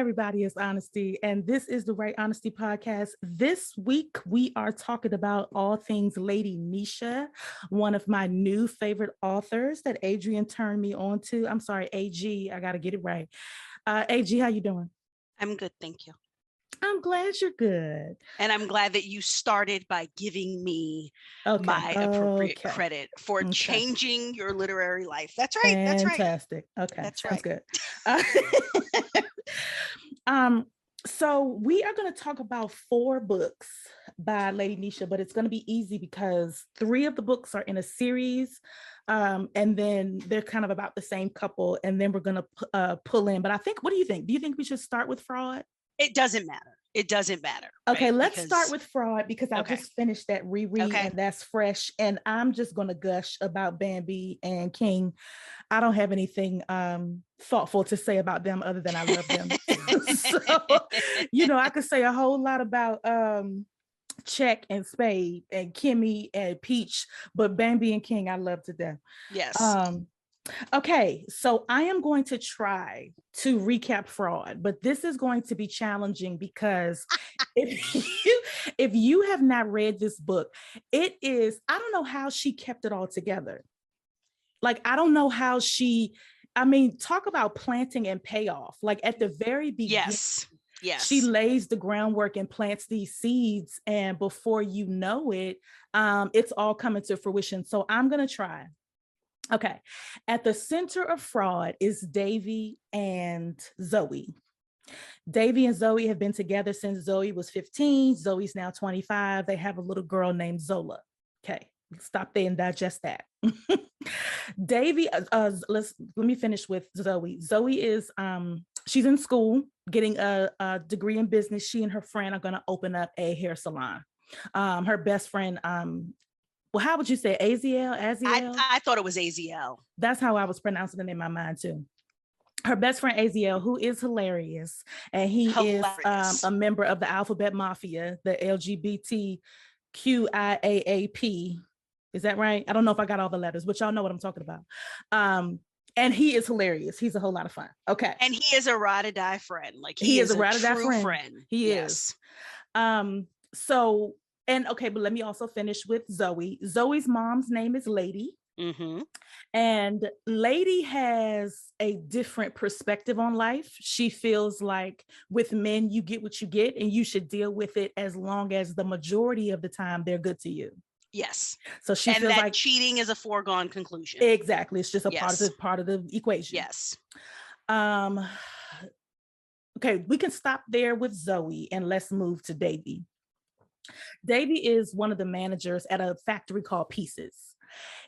everybody, it's Honesty, and this is the Right Honesty Podcast. This week, we are talking about all things Lady Nesha, one of my new favorite authors that Adrian turned me on to. I'm sorry, AG, I got to get it right. AG, how you doing? I'm good, thank you. I'm glad you're good. And I'm glad that you started by giving me my appropriate credit for changing your literary life. That's right. Fantastic. That's right. Okay, that's sounds right. Good. So we are going to talk about 4 books by Lady Nesha, but it's going to be easy because 3 of the books are in a series, and then they're kind of about the same couple, and then we're going to pull in. But I think, what do you think? Do you think we should start with Fraud? It doesn't matter. It doesn't matter. Okay, right? Let's start with Fraud because I just finished that reread and that's fresh. And I'm just going to gush about Bambi and King. I don't have anything thoughtful to say about them other than I love them. So, I could say a whole lot about Check and Spade and Kimmy and Peach, but Bambi and King I love to death. Yes. Okay, so I am going to try to recap Fraud, but this is going to be challenging because if you have not read this book, it is, I don't know how she kept it all together. Like, I don't know how talk about planting and payoff. Like at the very beginning, yes, she lays the groundwork and plants these seeds, and before you know it, it's all coming to fruition. So I'm going to try. Okay. At the center of Fraud is Davy and Zoe. Davy and Zoe have been together since Zoe was 15. Zoe's now 25. They have a little girl named Zola. Okay. Stop there and digest that. Davy, let me finish with Zoe. Zoe is, she's in school getting a degree in business. She and her friend are going to open up a hair salon. Her best friend, well, how would you say Aziel? I thought it was Aziel. That's how I was pronouncing it in my mind too. Her best friend Aziel, who is hilarious, and he is a member of the Alphabet Mafia, the LGBTQIAAP. Is that right? I don't know if I got all the letters, but y'all know what I'm talking about. And he is hilarious. He's a whole lot of fun. Okay. And he is a ride or die friend. Like he is a ride or die friend. He is. But let me also finish with Zoe. Zoe's mom's name is Ladii. Mm-hmm. And Ladii has a different perspective on life. She feels like with men, you get what you get and you should deal with it as long as the majority of the time they're good to you. Yes. So she feels like cheating is a foregone conclusion. Exactly. It's just a part of the equation. Yes. Okay, we can stop there with Zoe and let's move to Davy. Davy is one of the managers at a factory called Pieces.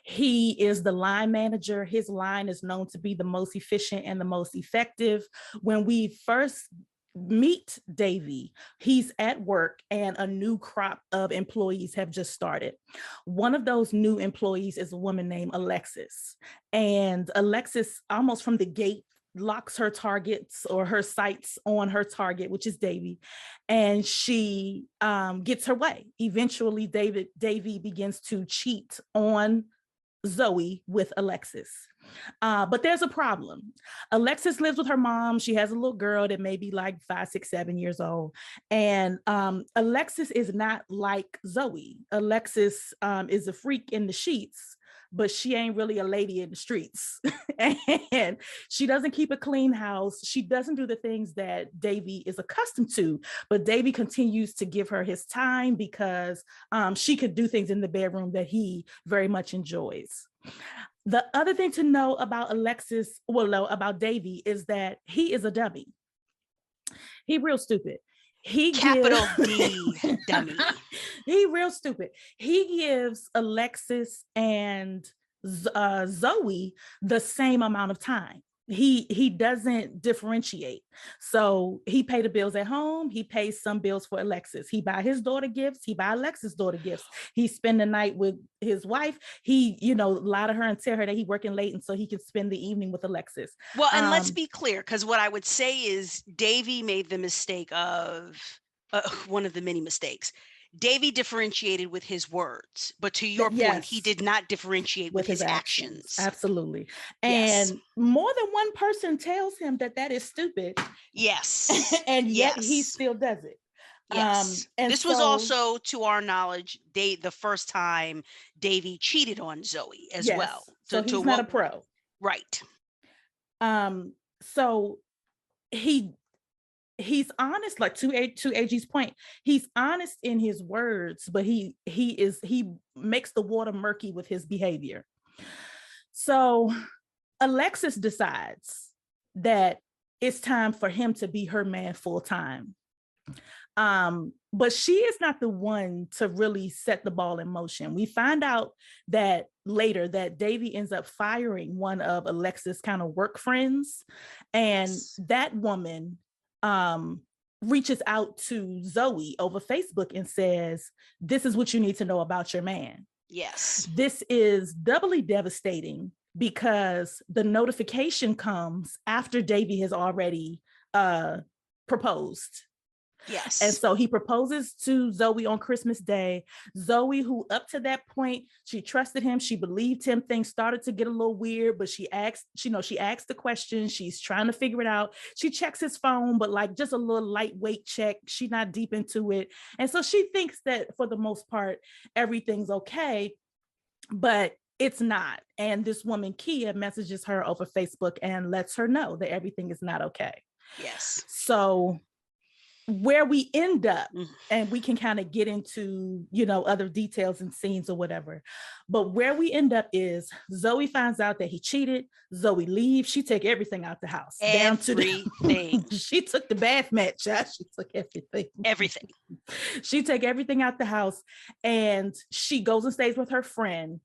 He is the line manager. His line is known to be the most efficient and the most effective. When we first meet Davy, he's at work and a new crop of employees have just started. One of those new employees is a woman named Alexis. And Alexis, almost from the gate, locks her targets or her sights on her target, which is Davy, and she gets her way. Eventually, Davy begins to cheat on Zoe with Alexis. But there's a problem. Alexis lives with her mom. She has a little girl that may be like 5, 6, 7 years old. And Alexis is not like Zoe. Alexis is a freak in the sheets, but she ain't really a lady in the streets. And she doesn't keep a clean house. She doesn't do the things that Davy is accustomed to, but Davy continues to give her his time because she could do things in the bedroom that he very much enjoys. The other thing to know about about Davy is that he is a dummy. He real stupid. Capital D dummy. He real stupid. He gives Alexis and Zoe the same amount of time. He doesn't differentiate. So he paid the bills at home. He pays some bills for Alexis. He buy his daughter gifts. He buy Alexis' daughter gifts. He spend the night with his wife. He, lie to her and tell her that he working late and so he can spend the evening with Alexis. Well, and let's be clear, because what I would say is Davy made the mistake of one of the many mistakes. Davy differentiated with his words, but to your point, he did not differentiate with his actions. Absolutely. And more than one person tells him that is stupid. Yes. And yet he still does it. Yes. And this was also, to our knowledge, the first time Davy cheated on Zoe as well. So he's not a pro. Right. So he's honest, like to AG's point, he's honest in his words, but he makes the water murky with his behavior. So Alexis decides that it's time for him to be her man full time. But she is not the one to really set the ball in motion. We find out that later that Davy ends up firing one of Alexis' kind of work friends, and that woman reaches out to Zoe over Facebook and says, "This is what you need to know about your man." Yes. This is doubly devastating because the notification comes after Davy has already proposed. Yes. And so he proposes to Zoe on Christmas Day. Zoe, who up to that point, she trusted him, she believed him, things started to get a little weird, but she asked the question, she's trying to figure it out. She checks his phone, but like just a little lightweight check. She's not deep into it. And so she thinks that for the most part, everything's okay, but it's not. And this woman, Kia, messages her over Facebook and lets her know that everything is not okay. Yes. So where we end up, and we can kind of get into, other details and scenes or whatever, but where we end up is Zoe finds out that he cheated. Zoe leaves. She take everything out the house. Everything. She took the bath mat, She took everything. She take everything out the house, and she goes and stays with her friend.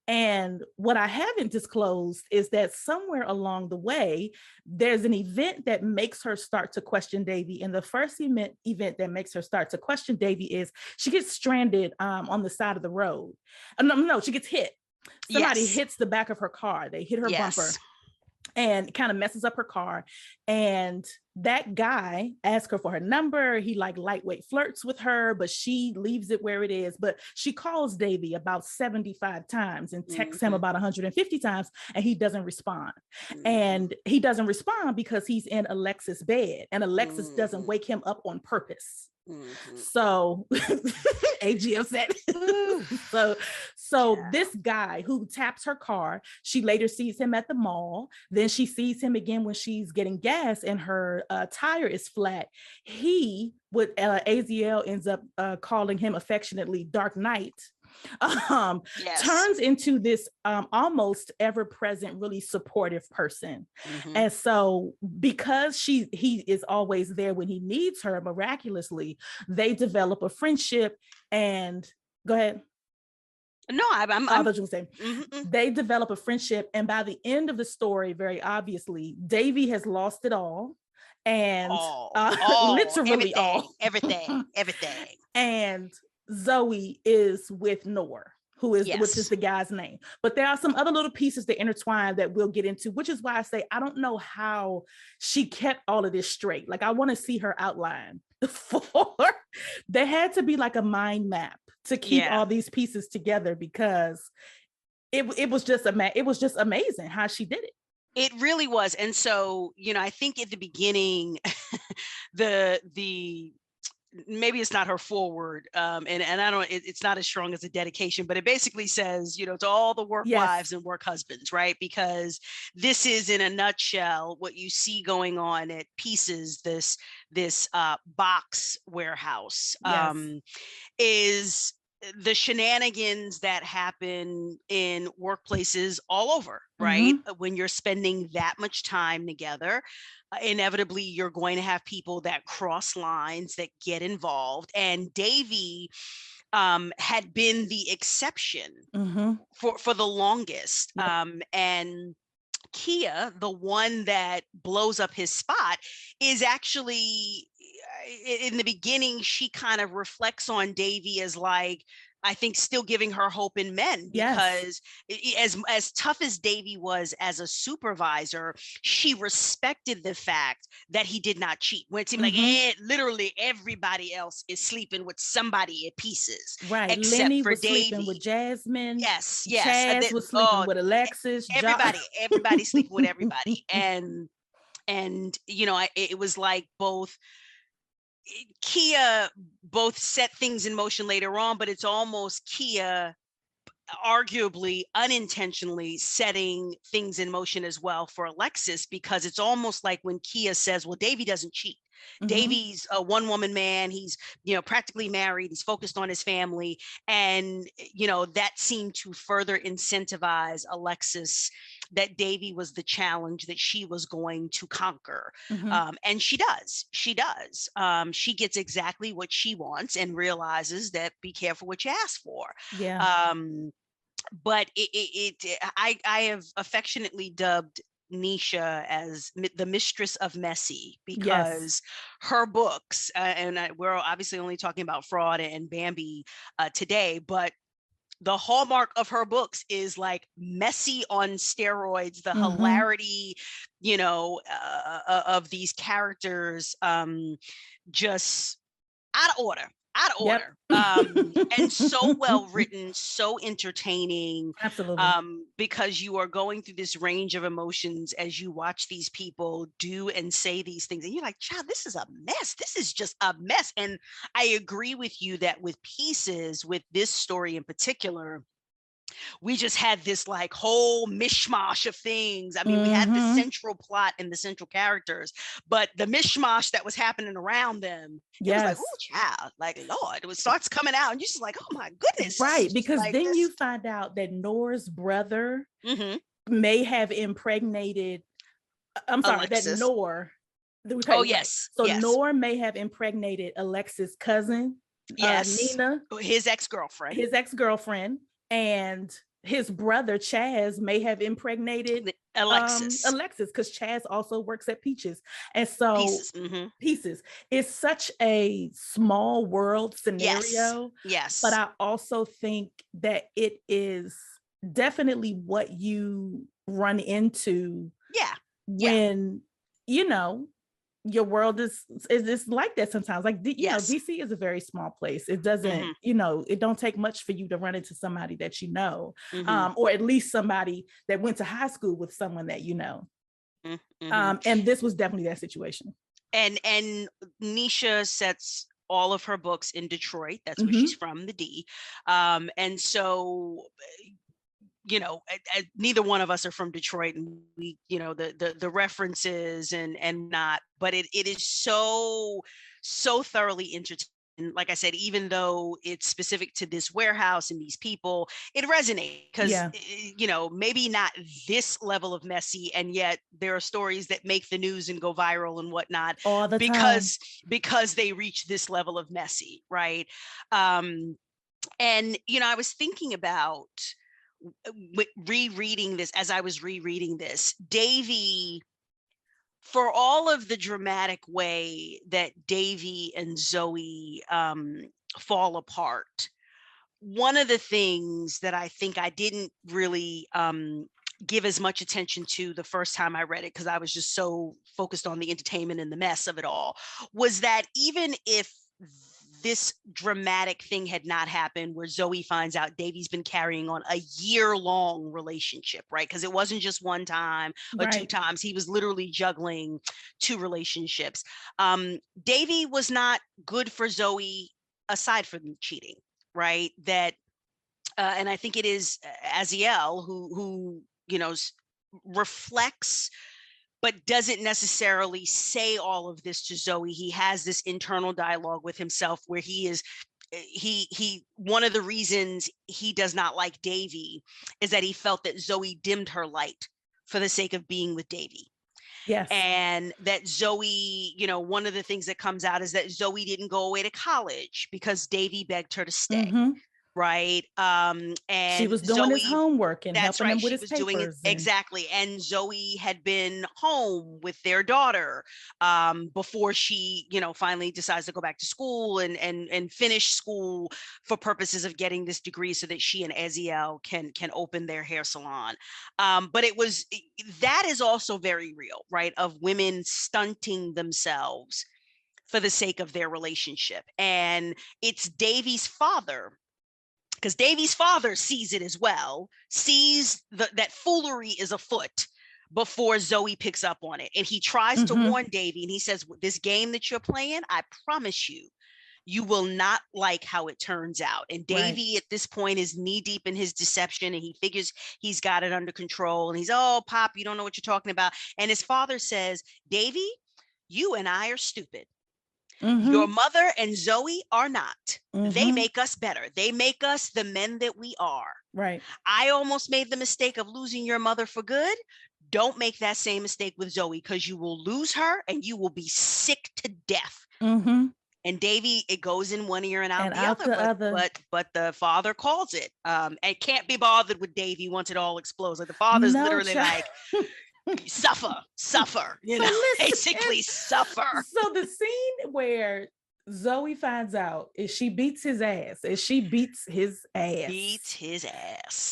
And what I haven't disclosed is that somewhere along the way, there's an event that makes her start to question Davy. And the first event that makes her start to question Davy is she gets stranded on the side of the road. No, she gets hit. Somebody hits the back of her car. They hit her bumper and kind of messes up her car. And that guy asks her for her number. He like lightweight flirts with her, but she leaves it where it is. But she calls Davy about 75 times and texts him about 150 times, and he doesn't respond. And he doesn't respond because he's in Alexis' bed, and Alexis doesn't wake him up on purpose. So AG upset. So this guy who taps her car, she later sees him at the mall. Then she sees him again when she's getting gas and her tire is flat. He, what Aziel ends up calling him affectionately Dark Knight, turns into this almost ever-present, really supportive person. And so because he is always there when he needs her, miraculously, they develop a friendship. And go ahead. No, I'm saying they develop a friendship, and by the end of the story, very obviously, Davy has lost it all, and literally everything. And Zoe is with Noor, which is the guy's name. But there are some other little pieces that intertwine that we'll get into, which is why I say I don't know how she kept all of this straight. Like, I want to see her outline. There had to be like a mind map to keep all these pieces together, because it was just amazing how she did it. It really was. And so, I think at the beginning, the maybe it's not her forward, and I don't, it's not as strong as a dedication, but it basically says, to all the work wives and work husbands, right? Because this is, in a nutshell, what you see going on at Pieces, this box warehouse, is the shenanigans that happen in workplaces all over, right? When you're spending that much time together, inevitably you're going to have people that cross lines, that get involved. And Davy had been the exception for the longest. And Kia, the one that blows up his spot, is actually, in the beginning, she kind of reflects on Davy as like, I think still giving her hope in men, because as tough as Davy was as a supervisor, she respected the fact that he did not cheat. When it seemed like literally everybody else is sleeping with somebody at pieces, Right. except Lenny for was Davy. sleeping with Jasmine. Yes, Chaz was sleeping with Alexis. Everybody sleeping with everybody, and it was like both Kia both set things in motion later on, but it's almost Kia arguably unintentionally setting things in motion as well for Alexis, because it's almost like when Kia says, well, Davy doesn't cheat. Davy's a one-woman man. He's, practically married. He's focused on his family. And, that seemed to further incentivize Alexis that Davy was the challenge that she was going to conquer. And she does. She gets exactly what she wants and realizes that be careful what you ask for. But I have affectionately dubbed Nesha as the mistress of messy, because her books, and we're obviously only talking about Fraud and Bambi today, but the hallmark of her books is like messy on steroids, the hilarity, of these characters, just out of order. And so well written, so entertaining. Absolutely. Because you are going through this range of emotions as you watch these people do and say these things, and you're like, child, this is a mess. This is just a mess. And I agree with you that with Pieces, with this story in particular, we just had this like whole mishmash of things. I mean, we had the central plot and the central characters, but the mishmash that was happening around them, it was like, oh, child, like, Lord, it starts coming out and you're just like, oh my goodness. Right, because like then you find out that Nora's brother may have impregnated, Alexis. that Nora. Yes. So Nora may have impregnated Alexis' cousin, Nina. His ex-girlfriend. And his brother Chaz may have impregnated Alexis, because Chaz also works at Peaches. And so Pieces is such a small world scenario. Yes. But I also think that it is definitely what you run into when your world is like that sometimes. Like, DC is a very small place. It doesn't, it don't take much for you to run into somebody that or at least somebody that went to high school with someone that and this was definitely that situation. And Nesha sets all of her books in Detroit. That's where she's from, the D. And so neither one of us are from Detroit, and we, the references and not, but it is so thoroughly entertaining. Like I said, even though it's specific to this warehouse and these people, it resonates because, maybe not this level of messy. And yet there are stories that make the news and go viral and whatnot all the because they reach this level of messy. Right. And, I was thinking about rereading this, as I was rereading this, Davy, for all of the dramatic way that Davy and Zoe fall apart, one of the things that I think I didn't really give as much attention to the first time I read it, because I was just so focused on the entertainment and the mess of it all, was that even if this dramatic thing had not happened where Zoe finds out Davy's been carrying on a year-long relationship, right? Because it wasn't just one time or two times. He was literally juggling 2 relationships. Davy was not good for Zoe aside from cheating, right? That, and I think it is Aziel who reflects but doesn't necessarily say all of this to Zoe. He has this internal dialogue with himself where he one of the reasons he does not like Davy is that he felt that Zoe dimmed her light for the sake of being with Davy. Yes. And that Zoe, one of the things that comes out is that Zoe didn't go away to college because Davy begged her to stay. right? She And was doing his Zoe, homework and that's helping right. him with She his was doing it papers and exactly. And Zoe had been home with their daughter before she, finally decides to go back to school and finish school for purposes of getting this degree so that she and Eziel can open their hair salon. But that is also very real, right? Of women stunting themselves for the sake of their relationship. And it's Davy's father, because Davy's father sees it as well, sees that foolery is afoot before Zoe picks up on it. And he tries to warn Davy, and he says, this game that you're playing, I promise you will not like how it turns out. And Davy at this point is knee deep in his deception, and he figures he's got it under control. And he's, oh, Pop, you don't know what you're talking about. And his father says, Davy, you and I are stupid. Your mother and Zoe are not. They make us better. They make us the men that we are. Right. I almost made the mistake of losing your mother for good. Don't make that same mistake with Zoe, because you will lose her and you will be sick to death. And Davy, it goes in one ear and out the other. But the father calls it. And can't be bothered with Davy once it all explodes. Like the father's literally like, suffer, basically suffer. So the scene where Zoe finds out is she beats his ass,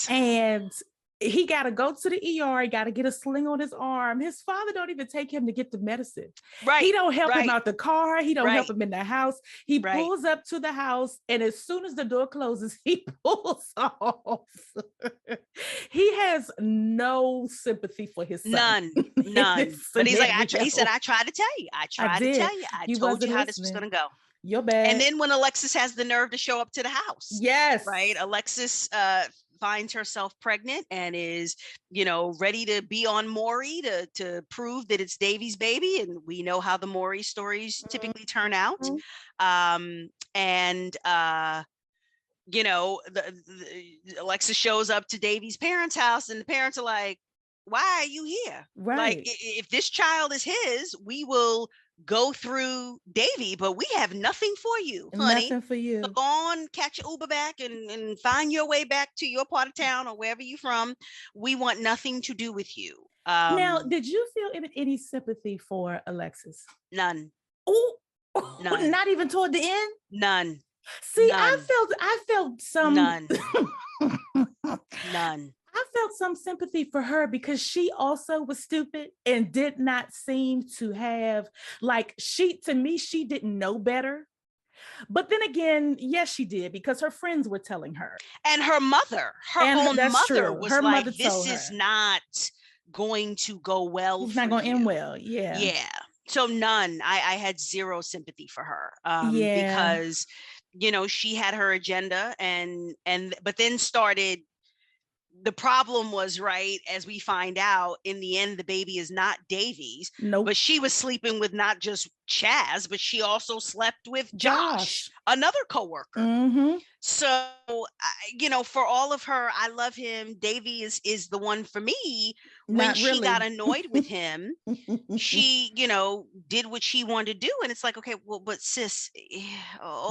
and he got to go to the ER. He got to get a sling on his arm. His father don't even take him to get the medicine. Right. He don't help him out the car. He don't help him in the house. He pulls up to the house, and as soon as the door closes, he pulls off. He has no sympathy for his son. None. But he's like, he said, I tried to tell you. I told you how this was going to go. You're bad. And then when Alexis has the nerve to show up to the house. Yes. Right. Alexis finds herself pregnant and is, ready to be on Maury to prove that it's Davy's baby. And we know how the Maury stories typically turn out. Alexis shows up to Davy's parents' house, and the parents are like, why are you here? Right. Like, if this child is his, we will go through Davy, but we have nothing for you, honey. Nothing for you. So go on, catch your Uber back and find your way back to your part of town or wherever you're from. We want nothing to do with you. Now, did you feel any sympathy for Alexis? None. Oh, none. Not even toward the end? None. See, none. I felt some. None. None. I felt some sympathy for her because she also was stupid and did not seem to have, to me, she didn't know better. But then again, yes, she did, because her friends were telling her. And her mother, her own mother was her like, mother this is not going to go well. It's not going to end well. Yeah. Yeah. So none. I had zero sympathy for her because, she had her agenda but then started. The problem was, right, as we find out, in the end, the baby is not Davy's. Nope. But she was sleeping with not just Chaz, but she also slept with Josh. Another coworker. So, for all of her, I love him. Davy is the one for me. When she got annoyed with him, she, did what she wanted to do. And it's like, okay, well, but sis, okay.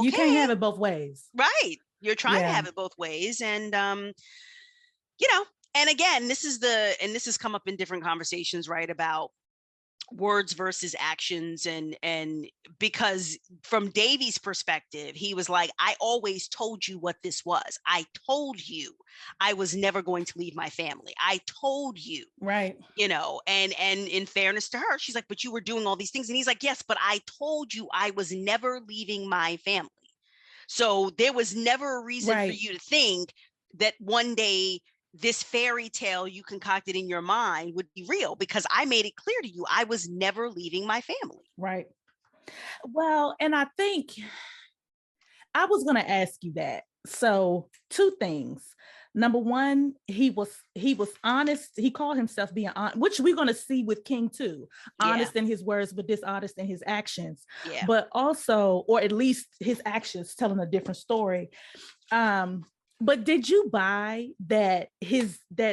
You can't have it both ways. Right. You're trying to have it both ways. And, and again, this has come up in different conversations, right, about words versus actions. And because from Davy's perspective, he was like, I always told you what this was. I told you I was never going to leave my family. I told you, right. And in fairness to her, she's like, but you were doing all these things. And he's like, yes, but I told you I was never leaving my family. So there was never a reason for you to think that one day this fairy tale you concocted in your mind would be real, because I made it clear to you I was never leaving my family. Right. Well, and I think I was going to ask you that. So 2 things. Number one, he was honest. He called himself being honest, which we're going to see with King too. Honest in his words, but dishonest in his actions. Yeah. But also, or at least his actions telling a different story. But did you buy that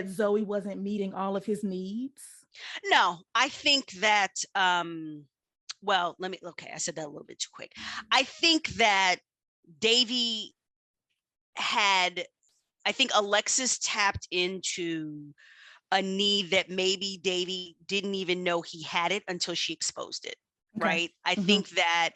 Zoe wasn't meeting all of his needs? No, I think that, I said that a little bit too quick. I think that Davy I think Alexis tapped into a need that maybe Davy didn't even know he had it until she exposed it. Okay. Right. I think that,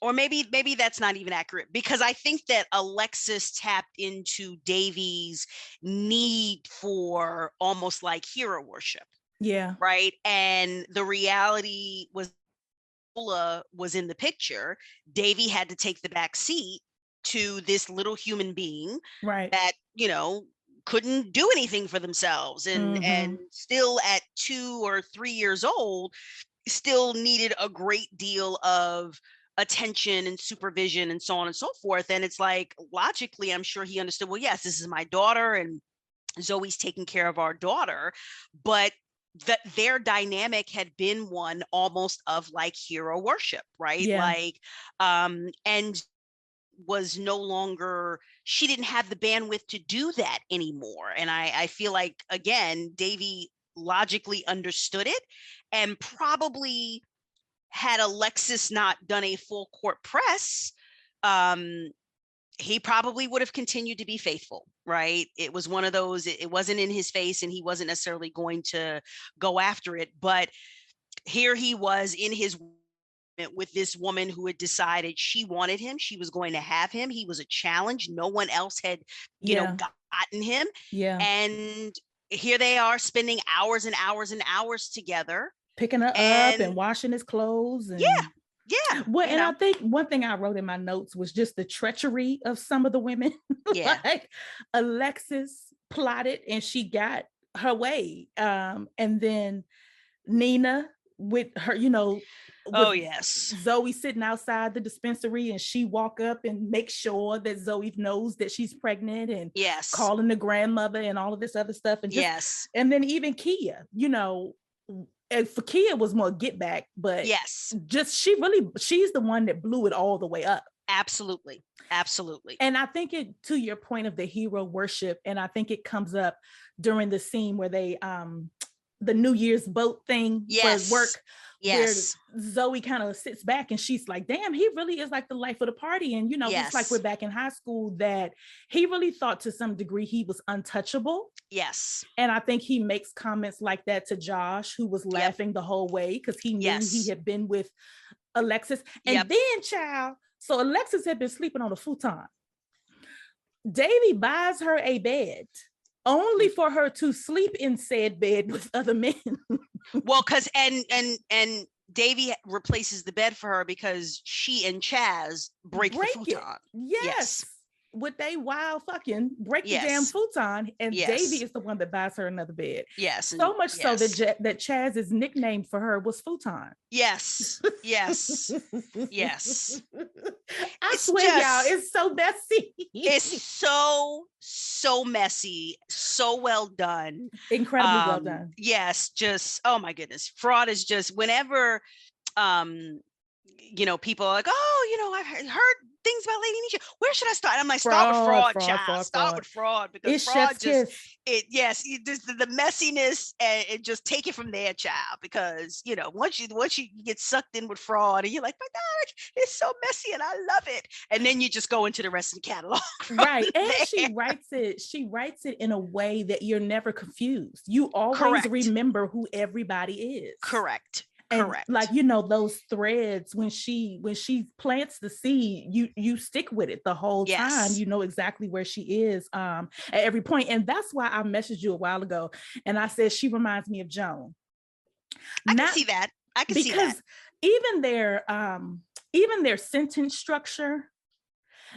or maybe that's not even accurate, because I think that Alexis tapped into Davy's need for almost like hero worship. Yeah. Right. And the reality was, Lola was in the picture. Davy had to take the back seat to this little human being Right. that, couldn't do anything for themselves, and still at 2 or 3 years old still needed a great deal of attention and supervision and so on and so forth. And it's like, logically, I'm sure he understood, well, yes, this is my daughter and Zoe's taking care of our daughter, but that their dynamic had been one almost of like hero worship, right? Yeah. Like, and was no longer, she didn't have the bandwidth to do that anymore. And I feel like, again, Davy logically understood it, and probably, had Alexis not done a full court press, he probably would have continued to be faithful, right? It was one of those, it wasn't in his face and he wasn't necessarily going to go after it. But here he was in his with this woman who had decided she wanted him. She was going to have him. He was a challenge. No one else had, gotten him. Yeah. And here they are spending hours and hours and hours together. Picking her up and washing his clothes. And yeah. Well, and I think one thing I wrote in my notes was just the treachery of some of the women. Yeah. Like Alexis plotted and she got her way. And then Nina with her, yes, Zoe sitting outside the dispensary and she walk up and make sure that Zoe knows that she's pregnant, and calling the grandmother and all of this other stuff. And just, and then even Kia, and for Kia was more get back, but just she's the one that blew it all the way up. Absolutely. And I think it, to your point of the hero worship, and I think it comes up during the scene where they the New Year's boat thing for work, where Zoe kind of sits back and she's like, damn, he really is like the life of the party. And it's like we're back in high school, that he really thought to some degree he was untouchable. Yes. And I think he makes comments like that to Josh, who was laughing the whole way because he knew he had been with Alexis. And then, child, so Alexis had been sleeping on a futon. Davy buys her a bed only for her to sleep in said bed with other men. Well, because and Davy replaces the bed for her because she and Chaz break the futon. Yes. With they wild fucking break the damn futon, and Davy is the one that buys her another bed. Yes. So much so that Chaz's nickname for her was Futon. Yes. I swear, y'all, it's so messy. It's so messy, so well done. Incredibly well done. Yes, just, oh my goodness. Fraud is just, whenever people are like, oh, I've heard things about Lady Nesha. Where should I start? I'm like, start with fraud, child. Start with fraud, because it's fraud just the messiness, and just take it from there, child. Because once you get sucked in with fraud, and you're like, my God, it's so messy, and I love it. And then you just go into the rest of the catalog, right? And she writes it in a way that you're never confused. You always remember who everybody is. Correct. And like, those threads, when she plants the seed, you stick with it the whole time. You know exactly where she is at every point. And that's why I messaged you a while ago and I said she reminds me of Joan. I can see that. Because even their sentence structure,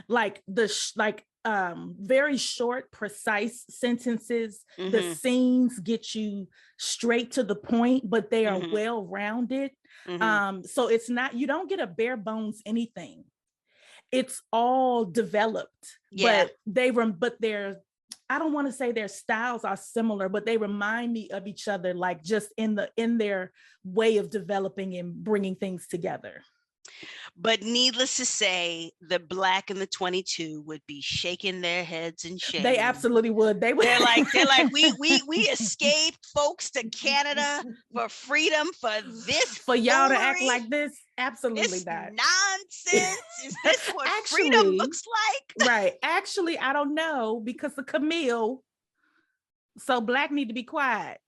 like very short, precise sentences. Mm-hmm. The scenes get you straight to the point, but they are well-rounded. Mm-hmm. So it's not, you don't get a bare bones anything. It's all developed, but they're, I don't want to say their styles are similar, but they remind me of each other, like just in their way of developing and bringing things together. But needless to say, the Black and the 22 would be shaking their heads in shame. They absolutely would. They're like, we escaped, folks, to Canada for freedom, for this, for y'all to act like this. Absolutely this not. nonsense? Is this what freedom Actually, looks like? right. Actually, I don't know because of Camille. So Black need to be quiet.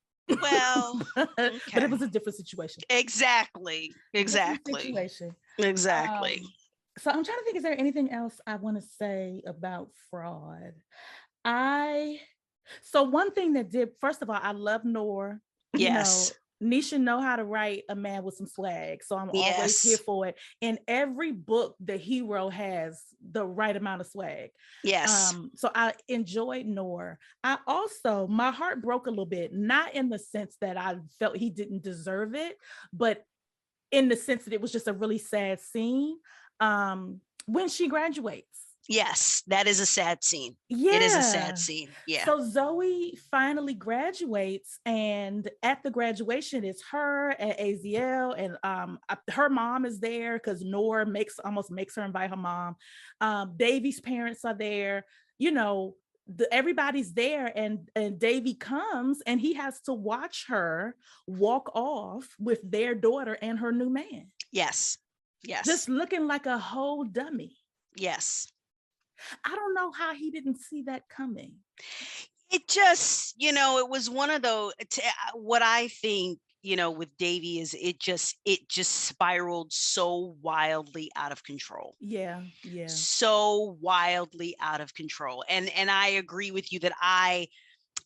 Well, But it okay. was a different situation. Exactly. Different Exactly. situation. Exactly. So I'm trying to think, is there anything else I want to say about fraud? I So one thing that did, first of all, I love Noor. You know, Yes. Nesha know how to write a man with some swag. So I'm always here Yes. for it. In every book, the hero has the right amount of swag. Yes. So I enjoyed Noor. I also, my heart broke a little bit, not in the sense that I felt he didn't deserve it, but in the sense that it was just a really sad scene when she graduates. Yes. That is a sad scene. It is a sad Yeah. scene. Yeah. So Zoe finally graduates, and at the graduation, it's her and Aziel, and her mom is there because Nora almost makes her invite her mom. Davy's parents are there. You know, everybody's there, and Davy comes, and he has to watch her walk off with their daughter and her new man, Yes. Yes. just looking like a whole dummy. Yes. I don't know how he didn't see that coming. It just, it was one of those, what I think, with Davy is it just spiraled so wildly out of control. Yeah, yeah. So wildly out of control. And I agree with you that I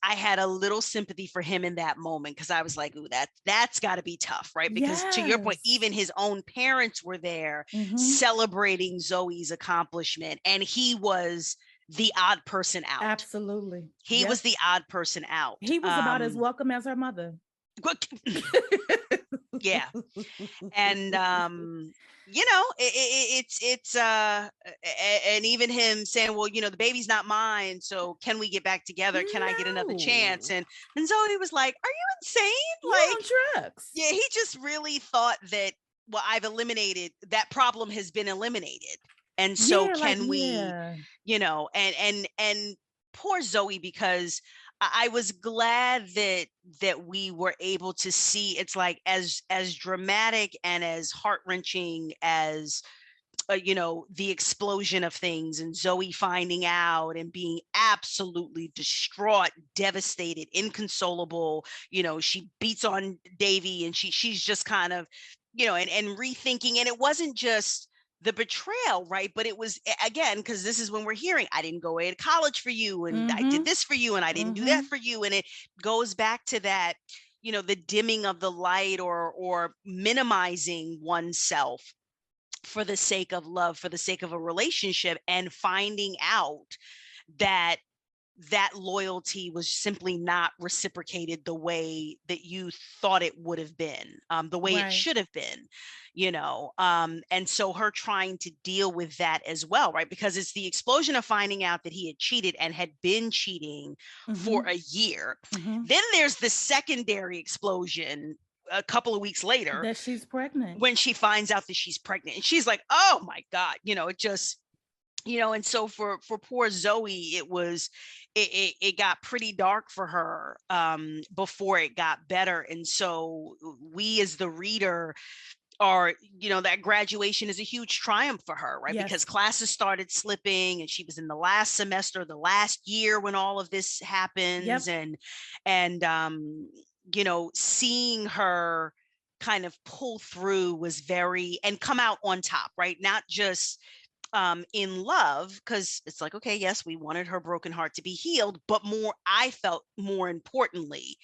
had a little sympathy for him in that moment, because I was like, ooh, that's got to be tough, right? Because to your point, Yes. even his own parents were there Mhm. celebrating Zoe's accomplishment, and he was the odd person out. Absolutely. He was the odd person out. He was about as welcome as her mother. Yeah. And it's and even him saying, well, the baby's not mine, so can we get back together? Can I get another chance? And Zoe was like, are you insane? You're on drugs. Yeah, he just really thought that, well, I've eliminated that problem, has been eliminated, and so can we, and poor Zoe, because I was glad that we were able to see, it's like as dramatic and as heart-wrenching as the explosion of things, and Zoe finding out and being absolutely distraught, devastated, inconsolable. She beats on Davy, and she's just kind of, and rethinking. And it wasn't just the betrayal, right? But it was, again, because this is when we're hearing, I didn't go away to college for you, and I did this for you, and I didn't do that for you. And it goes back to that, the dimming of the light, or minimizing oneself for the sake of love, for the sake of a relationship, and finding out that loyalty was simply not reciprocated the way that you thought it would have been, the way it should have been, and so her trying to deal with that as well, right? Because it's the explosion of finding out that he had cheated and had been cheating for a year. Then there's the secondary explosion a couple of weeks later, that she's pregnant, when she finds out that she's pregnant, and she's like, oh my God, it just, and so for poor Zoe, it got pretty dark for her before it got better. And so we, as the reader, are, that graduation is a huge triumph for her, right? Because classes started slipping, and she was in the last semester, the last year when all of this happens. And seeing her kind of pull through was and come out on top, right? Not just in love, because it's like, okay, yes, we wanted her broken heart to be healed, but I felt more importantly,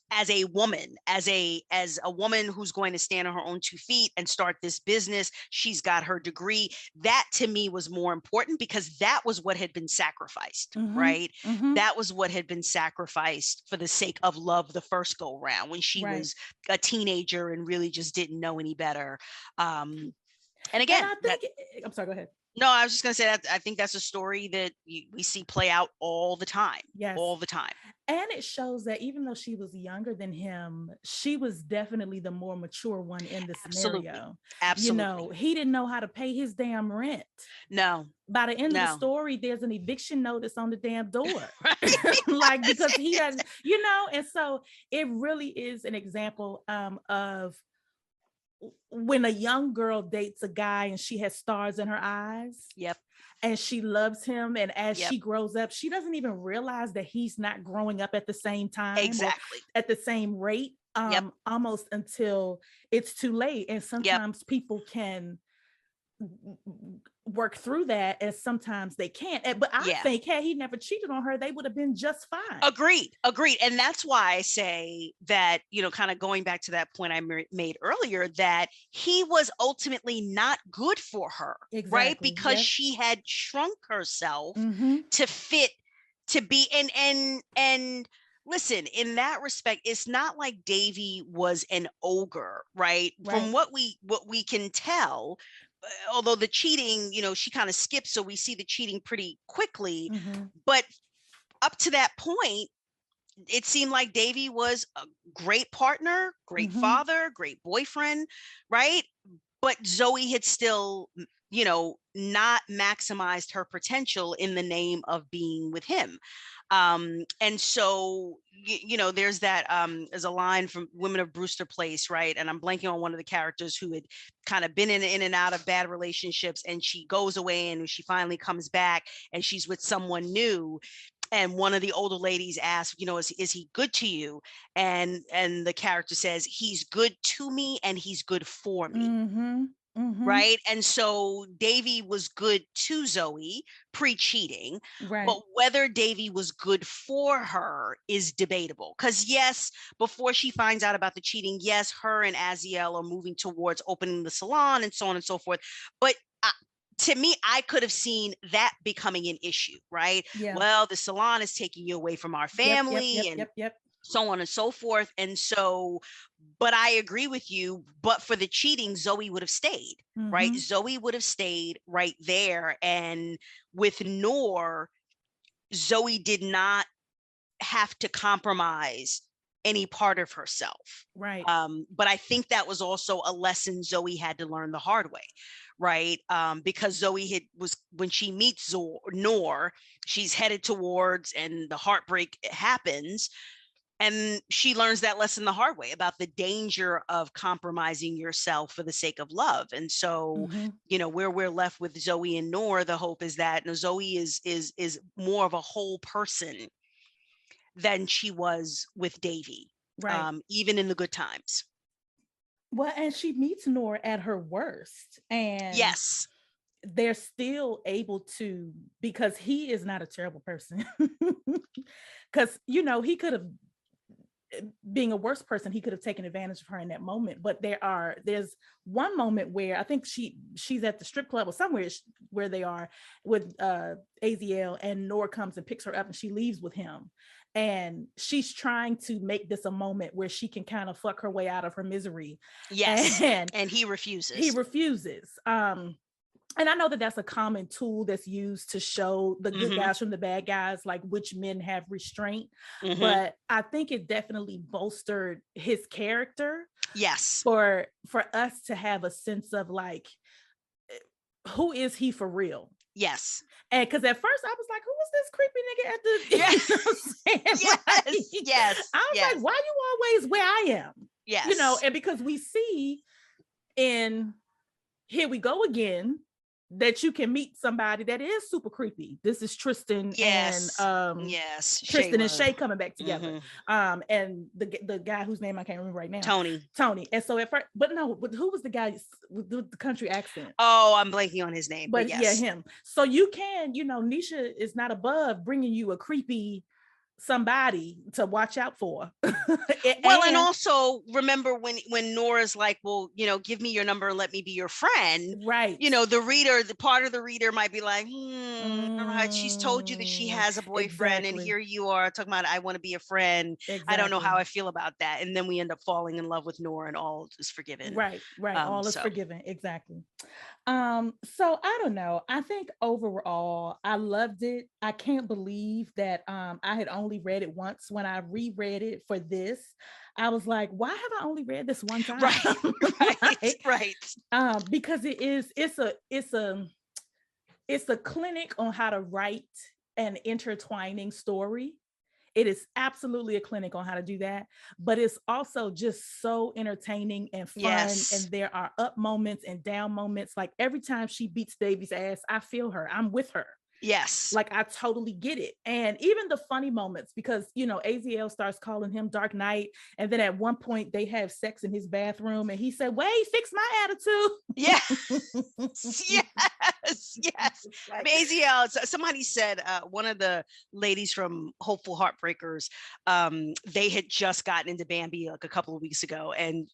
as a woman, as a woman who's going to stand on her own 2 feet and start this business. She's got her degree. That to me was more important, because that was what had been sacrificed, right? That was what had been sacrificed for the sake of love the first go round, when she was a teenager and really just didn't know any better. And again, I'm sorry, go ahead. No, I was just going to say that I think that's a story that we see play out all the time. All the time. And it shows that even though she was younger than him, she was definitely the more mature one in the scenario. Absolutely. He didn't know how to pay his damn rent. No. By the end of the story, there's an eviction notice on the damn door. Like, because he has, and so it really is an example of when a young girl dates a guy and she has stars in her eyes. Yep. And she loves him. And as Yep. she grows up, she doesn't even realize that he's not growing up at the same time or Exactly. at the same rate, Yep. almost until it's too late. And Yep. sometimes people can work through that, and sometimes they can't. But I Yeah. think had he never cheated on her, they would have been just fine. Agreed. And that's why I say that, you know, kind of going back to that point I made earlier, that he was ultimately not good for her. Exactly. Right? Because she had shrunk herself to fit, to be, and listen, in that respect, it's not like Davy was an ogre, right? From what we can tell, although the cheating, you know, she kind of skips, so we see the cheating pretty quickly. But up to that point, it seemed like Davy was a great partner, great father, great boyfriend, right? But Zoe had still, you know, not maximized her potential in the name of being with him. And so, you know, there's that, there's a line from Women of Brewster Place, right? And I'm blanking on one of the characters who had kind of been in and out of bad relationships, and she goes away and she finally comes back and she's with someone new. And one of the older ladies asks, you know, is he good to you? And the character says, he's good to me and he's good for me. Right. And so Davy was good to Zoe pre-cheating, but whether Davy was good for her is debatable. Because yes, before she finds out about the cheating, yes, her and Aziel are moving towards opening the salon and so on and so forth. But to me, I could have seen that becoming an issue, right? Yeah. Well, the salon is taking you away from our family and so on and so forth. And so, but I agree with you, but for the cheating, Zoe would have stayed, right? Zoe would have stayed right there. And with Noor, Zoe did not have to compromise any part of herself. Right. But I think that was also a lesson Zoe had to learn the hard way. Right. Because Zoe was, when she meets Noor, she's headed towards, and the heartbreak happens. And she learns that lesson the hard way about the danger of compromising yourself for the sake of love. And so, you know, where we're left with Zoe and Noor, the hope is that Zoe is more of a whole person than she was with Davy, right? Even in the good times. Well, and she meets Noor at her worst, and yes, they're still able to, because he is not a terrible person. Because, you know, he could have, being a worse person, he could have taken advantage of her in that moment. But there's one moment where I think she's at the strip club or somewhere where they are with Aziel, and Noor comes and picks her up and she leaves with him. And she's trying to make this a moment where she can kind of fuck her way out of her misery. Yes. And he refuses. And I know that that's a common tool that's used to show the good guys from the bad guys, like which men have restraint. But I think it definitely bolstered his character. Yes. For us to have a sense of like, who is he for real? Yes. And because at first I was like, who was this creepy nigga at the yes. You know what I'm saying? Yes. I was like, why you always where I am? Yes. You know, and because we see in Here We Go Again that you can meet somebody that is super creepy. This is Tristan and Tristan and Shay coming back together. And the guy whose name I can't remember right now. Tony. And so at first, but who was the guy with the country accent? Oh, I'm blanking on his name. But yes. Yeah, him. So you can, you know, Nesha is not above bringing you a creepy somebody to watch out for. And also remember when Nora's like, well, you know, give me your number and let me be your friend, right? You know, the part of the reader might be like, I don't know how she's told you that she has a boyfriend, and here you are talking about, I want to be a friend. I don't know how I feel about that. And then we end up falling in love with Nora, and all is forgiven. Right. All is forgiven. Exactly. So I don't know. I think overall I loved it. I can't believe that I had only read it once. When I reread it for this, I was like, why have I only read this one time? Right. Because it's a clinic on how to write an intertwining story. It is absolutely a clinic on how to do that, but it's also just so entertaining and fun. Yes. And there are up moments and down moments. Like every time she beats Davy's ass, I feel her. I'm with her. Yes. Like I totally get it. And even the funny moments, because AZL starts calling him Dark Knight, and then at one point they have sex in his bathroom, and he said, "Wait, fix my attitude." Yeah. Yes. Yes. Like, AZL. Somebody said, one of the ladies from Hopeful Heartbreakers, they had just gotten into Bambi like a couple of weeks ago, and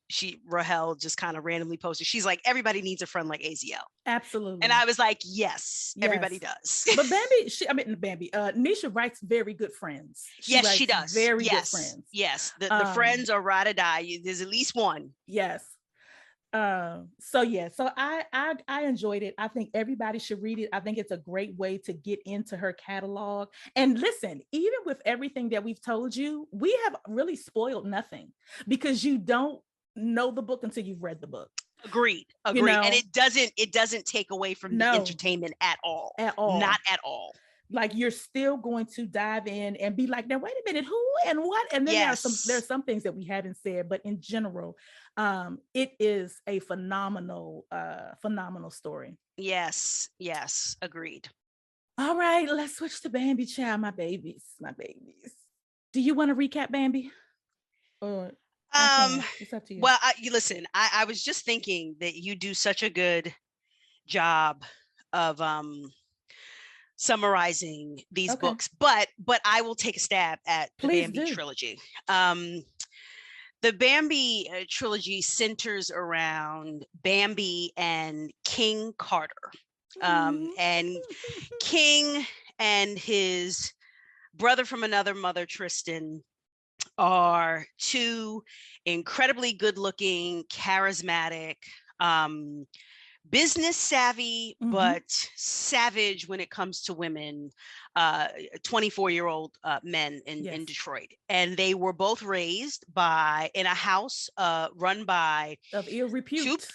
Rahel just kind of randomly posted, she's like, everybody needs a friend like AZL. absolutely. And I was like, yes, everybody does. But Bambi, Nesha writes very good friends. Yes, she does. Very yes. good friends. Yes. The friends are ride or die. There's at least one. Yes. So I enjoyed it. I think everybody should read it. I think it's a great way to get into her catalog. And listen, even with everything that we've told you, we have really spoiled nothing, because you don't know the book until you've read the book. Agreed. And it doesn't take away from the entertainment at all. Not at all. Like you're still going to dive in and be like, now wait a minute, who and what? And then there's some things that we haven't said, but in general, it is a phenomenal story. Yes, agreed. All right, let's switch to Bambi, child. My babies. Do you want to recap Bambi? Or it's up to you. Well, listen, I was just thinking that you do such a good job of summarizing these books, but I will take a stab at the Bambi trilogy. The Bambi trilogy centers around Bambi and King Carter. And King and his brother from another mother, Tristan, are two incredibly good-looking, charismatic, business savvy, but savage when it comes to women, 24-year-old men in Detroit. And they were both raised in a house run by of ill repute.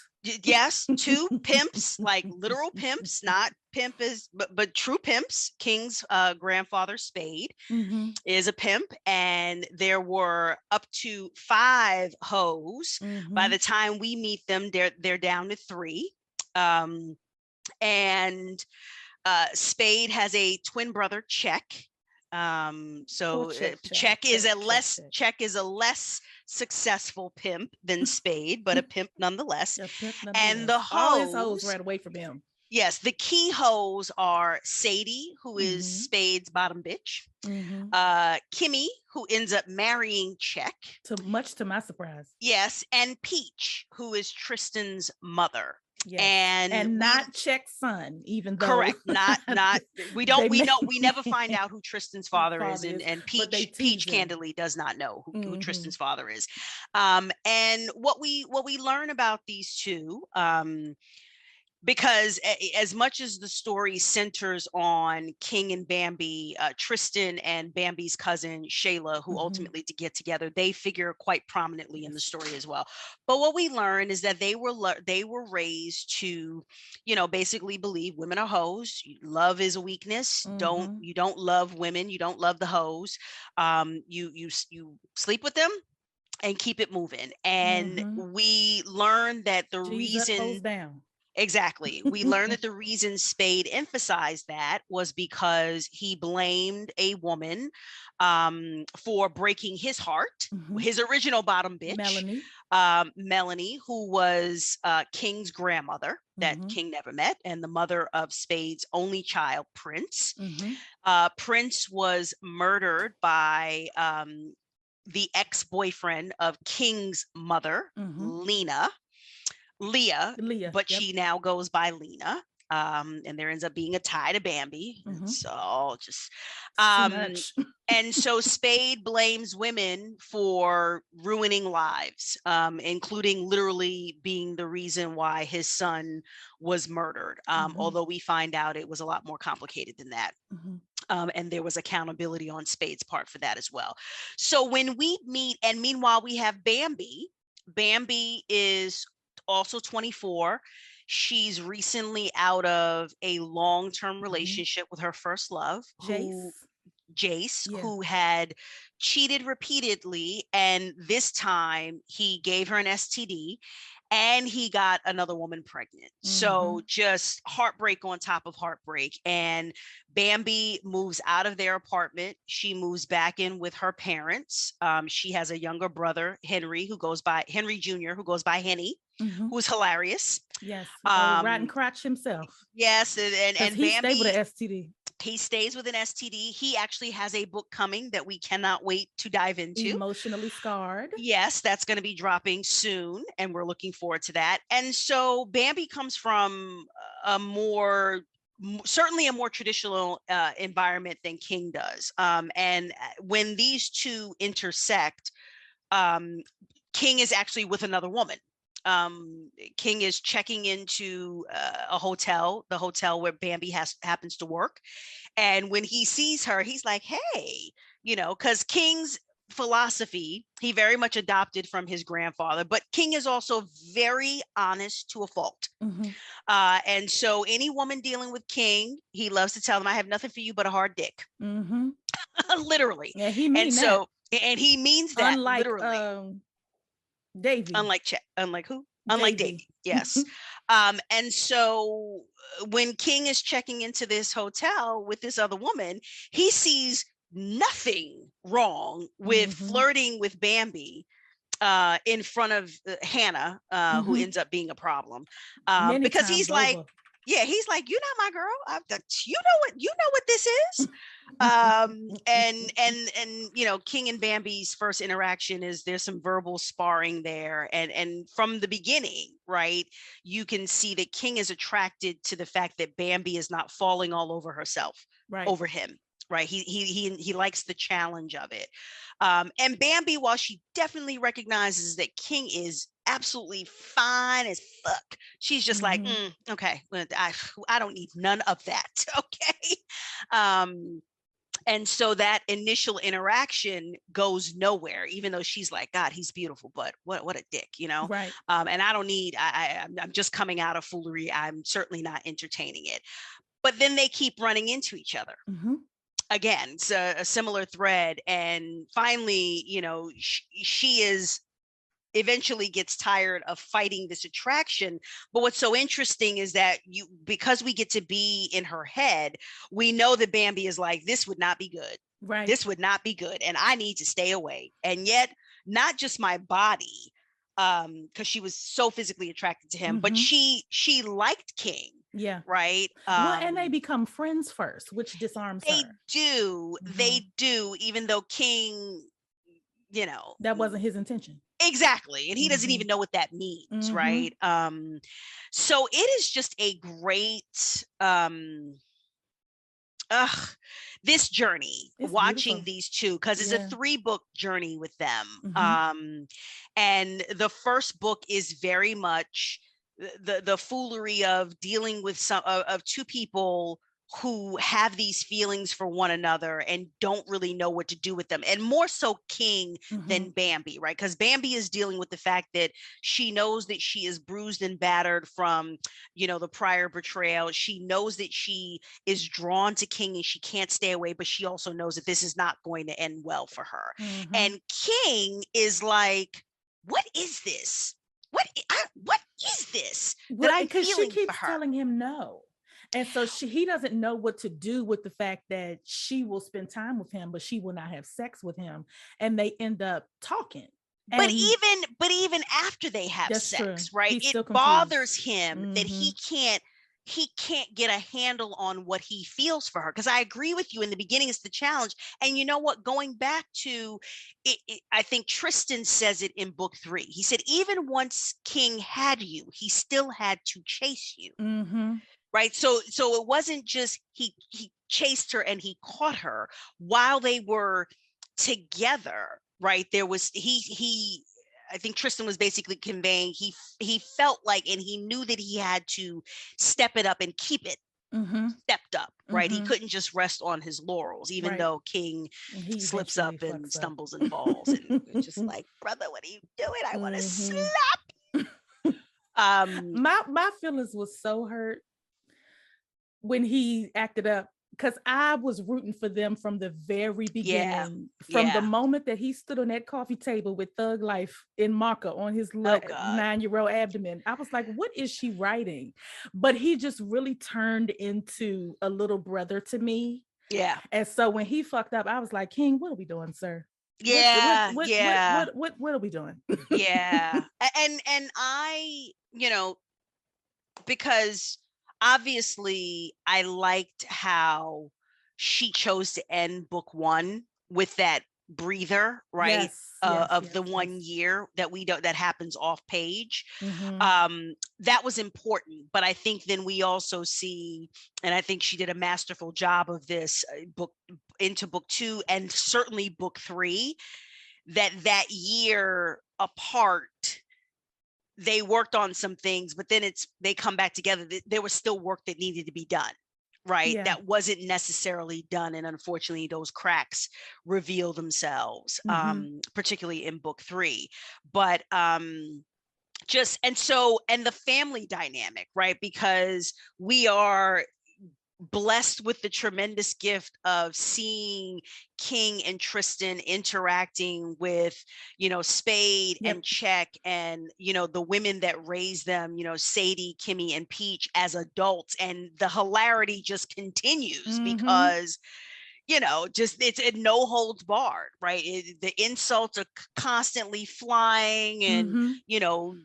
Two pimps, like literal pimps, not pimp but true pimps. King's grandfather, Spade, is a pimp, and there were up to 5 hoes. By the time we meet them, they're down to 3. And Spade has a twin brother, Check. Check is a less successful pimp than Spade, but a pimp nonetheless. And the hoes, all his hoes ran away from him. Yes, the key hoes are Sadie, who is Spade's bottom bitch. Kimmy, who ends up marrying Check. Much to my surprise. Yes, and Peach, who is Tristan's mother. Yes. And not Check's son, even though correct, not we never find out who Tristan's father is, and Peach candidly does not know who Tristan's father is. And what we learn about these two, because as much as the story centers on King and Bambi, Tristan and Bambi's cousin Shayla, who ultimately to get together, they figure quite prominently in the story as well. But what we learn is that they were raised to, basically believe women are hoes. Love is a weakness. You don't love women. You don't love the hoes. You sleep with them and keep it moving. And we learn that the reason down. Exactly. We learned that the reason Spade emphasized that was because he blamed a woman for breaking his heart, his original bottom bitch, Melanie, who was King's grandmother that King never met, and the mother of Spade's only child, Prince. Prince was murdered by the ex-boyfriend of King's mother, Leah, but she now goes by Lena. And there ends up being a tie to Bambi. It's all just and so Spade blames women for ruining lives, including literally being the reason why his son was murdered. Although we find out it was a lot more complicated than that. And there was accountability on Spade's part for that as well. So when we meet, and meanwhile we have Bambi. Bambi is also 24. She's recently out of a long-term relationship with her first love, Jace, Yeah. who had cheated repeatedly, and this time he gave her an STD and he got another woman pregnant. So just heartbreak on top of heartbreak. And Bambi moves out of their apartment. She moves back in with her parents. She has a younger brother, Henry, who goes by Henry Jr., who goes by Henny, who's hilarious. Yes. Old rotten crotch himself. Yes. And he Bambi stayed with an STD. He stays with an STD. He actually has a book coming that we cannot wait to dive into. Emotionally Scarred. Yes, that's going to be dropping soon, and we're looking forward to that. And so Bambi comes from certainly a more traditional environment than King does. And when these two intersect, King is actually with another woman. King is checking into a hotel, the hotel where Bambi happens to work. And when he sees her, he's like, hey, because King's philosophy, he very much adopted from his grandfather, but King is also very honest to a fault. And so any woman dealing with King, he loves to tell them, I have nothing for you but a hard dick. Literally. Yeah, he means that. And he means that. Unlike literally. Davy. Unlike who? Unlike Davy. Yes. And so when King is checking into this hotel with this other woman, he sees nothing wrong with flirting with Bambi in front of Hannah, who ends up being a problem. Because he's like, he's like, you're not my girl. You know what this is. And King and Bambi's first interaction is there's some verbal sparring there, and from the beginning, right, you can see that King is attracted to the fact that Bambi is not falling all over herself, over him. Right. He likes the challenge of it. And Bambi, while she definitely recognizes that King is absolutely fine as fuck, she's just like, okay, I don't need none of that. Okay. And so that initial interaction goes nowhere, even though she's like, God, he's beautiful, but what a dick, Right. And I don't need, I'm just coming out of foolery. I'm certainly not entertaining it. But then they keep running into each other. Again, it's a similar thread. And finally, she is eventually gets tired of fighting this attraction. But what's so interesting is that because we get to be in her head, we know that Bambi is like, this would not be good. Right. This would not be good. And I need to stay away. And yet, not just my body, because she was so physically attracted to him, but she liked King. Yeah. Right. Well, and they become friends first, which disarms her. They do, even though King, that wasn't his intention. Exactly. And he doesn't even know what that means. Right. So it is just a great this journey, it's watching beautiful. These two, because it's a 3-book journey with them. And the first book is very much the foolery of dealing with of two people who have these feelings for one another and don't really know what to do with them, and more so King than Bambi, right? Because Bambi is dealing with the fact that she knows that she is bruised and battered from, the prior betrayal. She knows that she is drawn to King and she can't stay away, but she also knows that this is not going to end well for her. And King is like, what is this? What is this? Right, because she keeps telling him no. And so he doesn't know what to do with the fact that she will spend time with him, but she will not have sex with him. And they end up talking. But even after they have sex, right? It bothers him that he can't get a handle on what he feels for her. Because I agree with you, in the beginning, it's the challenge. And you know what? Going back to it, I think Tristan says it in book 3. He said, even once King had you, he still had to chase you. Right. So it wasn't just he chased her and he caught her while they were together. Right. There was I think Tristan was basically conveying he felt like, and he knew that he had to step it up and keep it stepped up. Right. He couldn't just rest on his laurels, even though King slips up and stumbles and falls. And it's just like, brother, what are you doing? I want to slap you. My feelings was so hurt when he acted up because I was rooting for them from the very Yeah. beginning. From the Yeah. moment that he stood on that coffee table with Thug Life in marker on his Oh God. 9-year-old abdomen, I was like, what is she writing? But he just really turned into a little brother to me. Yeah. And so when he fucked up, I was like, King, what are we doing, sir? Yeah. Yeah. What are we doing? Yeah. And I, you know, because obviously I liked how she chose to end book one with that breather, right? Yes, yes, Of yes, the yes. 1 year that we don't, that happens off page. Mhm. That was important, but I think then we also see, and I think she did a masterful job of this book into book two and certainly book three, that year apart they worked on some things, but then they come back together. There was still work that needed to be done, right? Yeah. That wasn't necessarily done, and unfortunately those cracks reveal themselves, particularly in book three. But just, and the family dynamic, right? Because we are blessed with the tremendous gift of seeing King and Tristan interacting with, Spade and Check, and, the women that raised them, Sadie, Kimmy, and Peach as adults. And the hilarity just continues because just it's no holds barred, right? The insults are constantly flying, and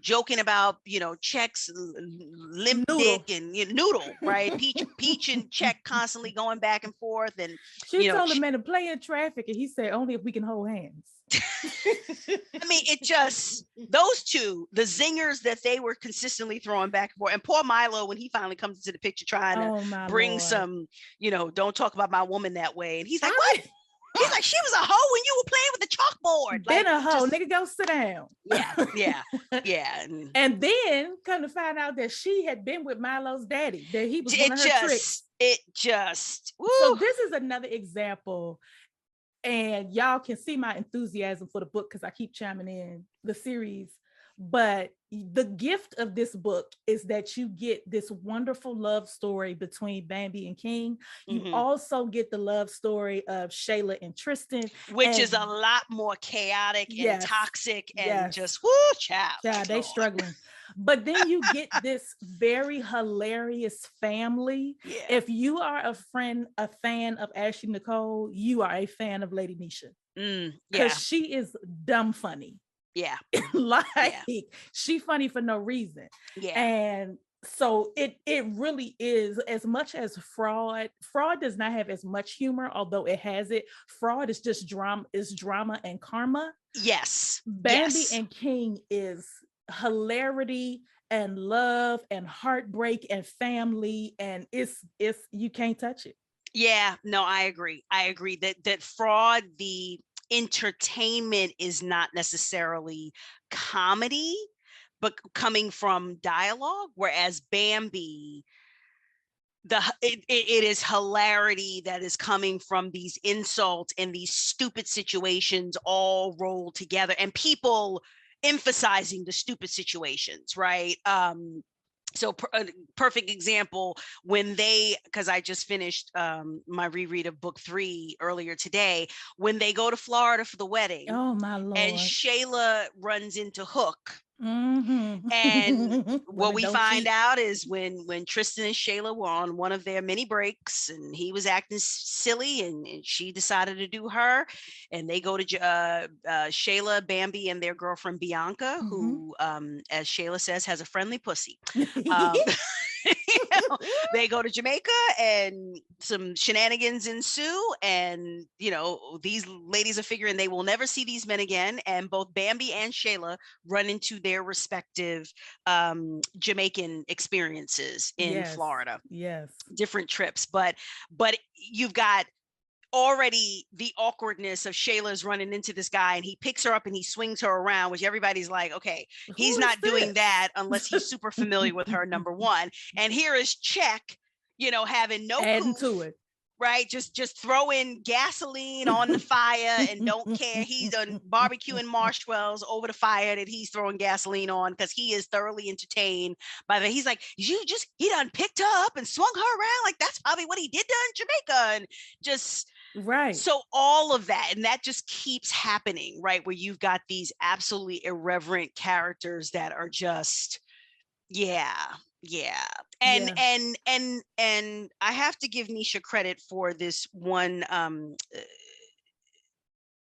joking about Check's limp Noodle. dick and Noodle, right? Peach and Check constantly going back and forth, and she told the man to play in traffic, and he said only if we can hold hands. I mean, it just, those two, the zingers that they were consistently throwing back and forth. And poor Milo, when he finally comes into the picture trying to bring Lord. Some, don't talk about my woman that way. And he's like, what? He's like, she was a hoe when you were playing with the chalkboard. Been like, a hoe, nigga, go sit down. Yeah. And then come to find out that she had been with Milo's daddy, that he was one of her tricks. Woo. So this is another example. And y'all can see my enthusiasm for the book because I keep chiming in the series. But the gift of this book is that you get this wonderful love story between Bambi and King. You also get the love story of Shayla and Tristan, which is a lot more chaotic and toxic and just whoo, child. They struggling. But then you get this very hilarious family. Yeah. If you are a fan of Ashley Nicole, you are a fan of Lady Nesha. Because she is dumb funny. Yeah. She funny for no reason. Yeah. And so it really is, as much as fraud does not have as much humor, although it has it. Fraud is just drama and karma. Yes. Bambi and King is hilarity and love and heartbreak and family, and it's you can't touch it. Yeah, no, I agree that fraud, the entertainment is not necessarily comedy, but coming from dialogue, whereas Bambi, it is hilarity that is coming from these insults and these stupid situations all rolled together, and people emphasizing the stupid situations, right? So a perfect example, when because I just finished my reread of book 3 earlier today, when they go to Florida for the wedding. Oh my Lord. And Shayla runs into Hook. And what we find out is when Tristan and Shayla were on one of their mini breaks, and he was acting silly, and she decided to do her, and they go to Shayla, Bambi, and their girlfriend Bianca, who, as Shayla says, has a friendly pussy. They go to Jamaica, and some shenanigans ensue, and these ladies are figuring they will never see these men again, and both Bambi and Shayla run into their respective Jamaican experiences in Florida. Yes, different trips, but you've got already the awkwardness of Shayla's running into this guy, and he picks her up and he swings her around, which everybody's like, okay, he's not doing that unless he's super familiar with her, number one. And here is Check, having no adding poof, to it. right? Just throwing gasoline on the fire and don't care. He's done barbecuing marshmallows over the fire that he's throwing gasoline on because he is thoroughly entertained by the. He's like, he done picked her up and swung her around. Like that's probably what he did to in Jamaica, and just right. So all of that, and that just keeps happening, right? Where you've got these absolutely irreverent characters that are just, yeah. And I have to give Nesha credit for this one,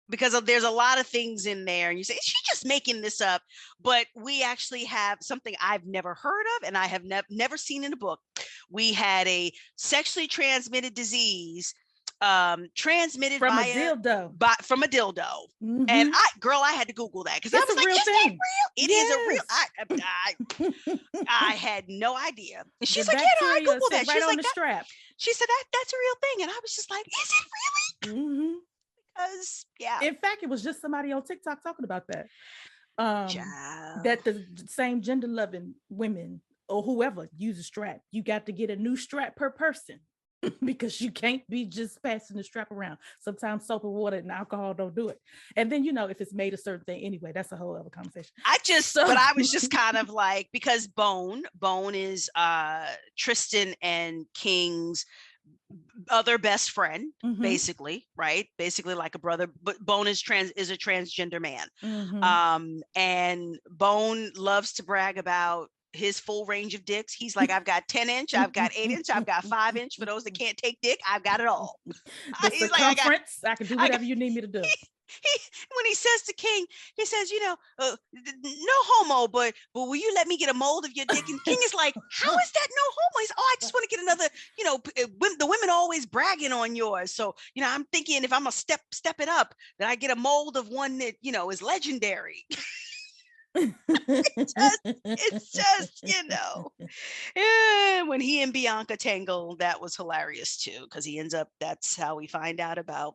because there's a lot of things in there and you say she's just making this up, but we actually have something I've never heard of and I have never seen in a book. We had a sexually transmitted disease transmitted from a dildo. From a dildo. And I had to Google that because I was like, is that real? It is a real. I had no idea. And she's like, yeah, no, I Googled that. Right on the strap. She said that's a real thing, and I was just like, is it really? Because in fact, it was just somebody on TikTok talking about that. That the same gender loving women or whoever use a strap. You got to get a new strap per person. Because you can't be just passing the strap around. Sometimes soap and water and alcohol don't do it. And then, if it's made a certain thing anyway, that's a whole other conversation. But I was just kind of like, because Bone is Tristan and King's other best friend, basically, right? Basically like a brother, but Bone is a transgender man. And Bone loves to brag about his full range of dicks. He's like, I've got 10-inch, I've got 8-inch, I've got 5-inch. For those that can't take dick, I've got it all. He's like, I can do whatever you need me to do. When he says to King, he says, no homo, but will you let me get a mold of your dick? And King is like, how is that no homo? He's, I just want to get another, the women always bragging on yours. So, I'm thinking if I'm gonna step it up, that I get a mold of one that, is legendary. it's just when he and Bianca tangle, that was hilarious too, because that's how we find out about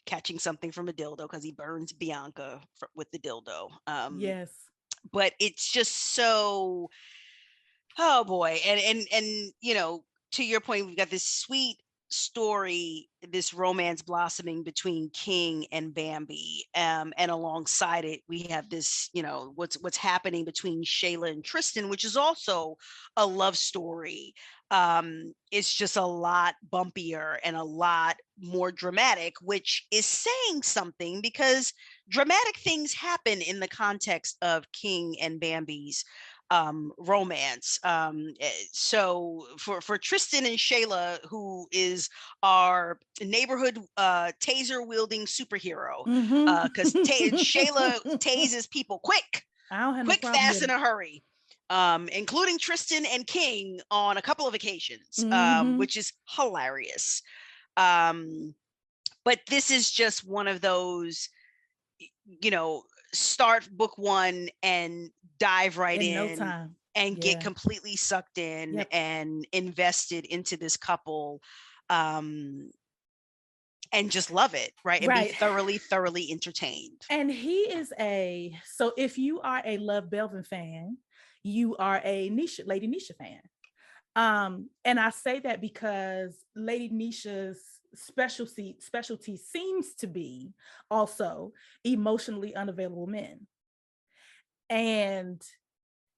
catching something from a dildo, because he burns Bianca with the dildo. Yes, but it's just so, oh boy. And to your point, we've got this sweet story, this romance blossoming between King and Bambi, and alongside it we have this, what's happening between Shayla and Tristan, which is also a love story. It's just a lot bumpier and a lot more dramatic, which is saying something, because dramatic things happen in the context of King and Bambi's romance. So for Tristan and Shayla, who is our neighborhood taser wielding superhero, because Shayla tases people quick, fast, in a hurry, including Tristan and King on a couple of occasions, which is hilarious. But this is just one of those, start book one and dive right in no time. And get completely sucked in and invested into this couple, and just love it, right? And be thoroughly entertained. And he is so if you are a Love Belvin fan, you are a Lady Nesha fan. And I say that because Lady Nesha's specialty seems to be also emotionally unavailable men. And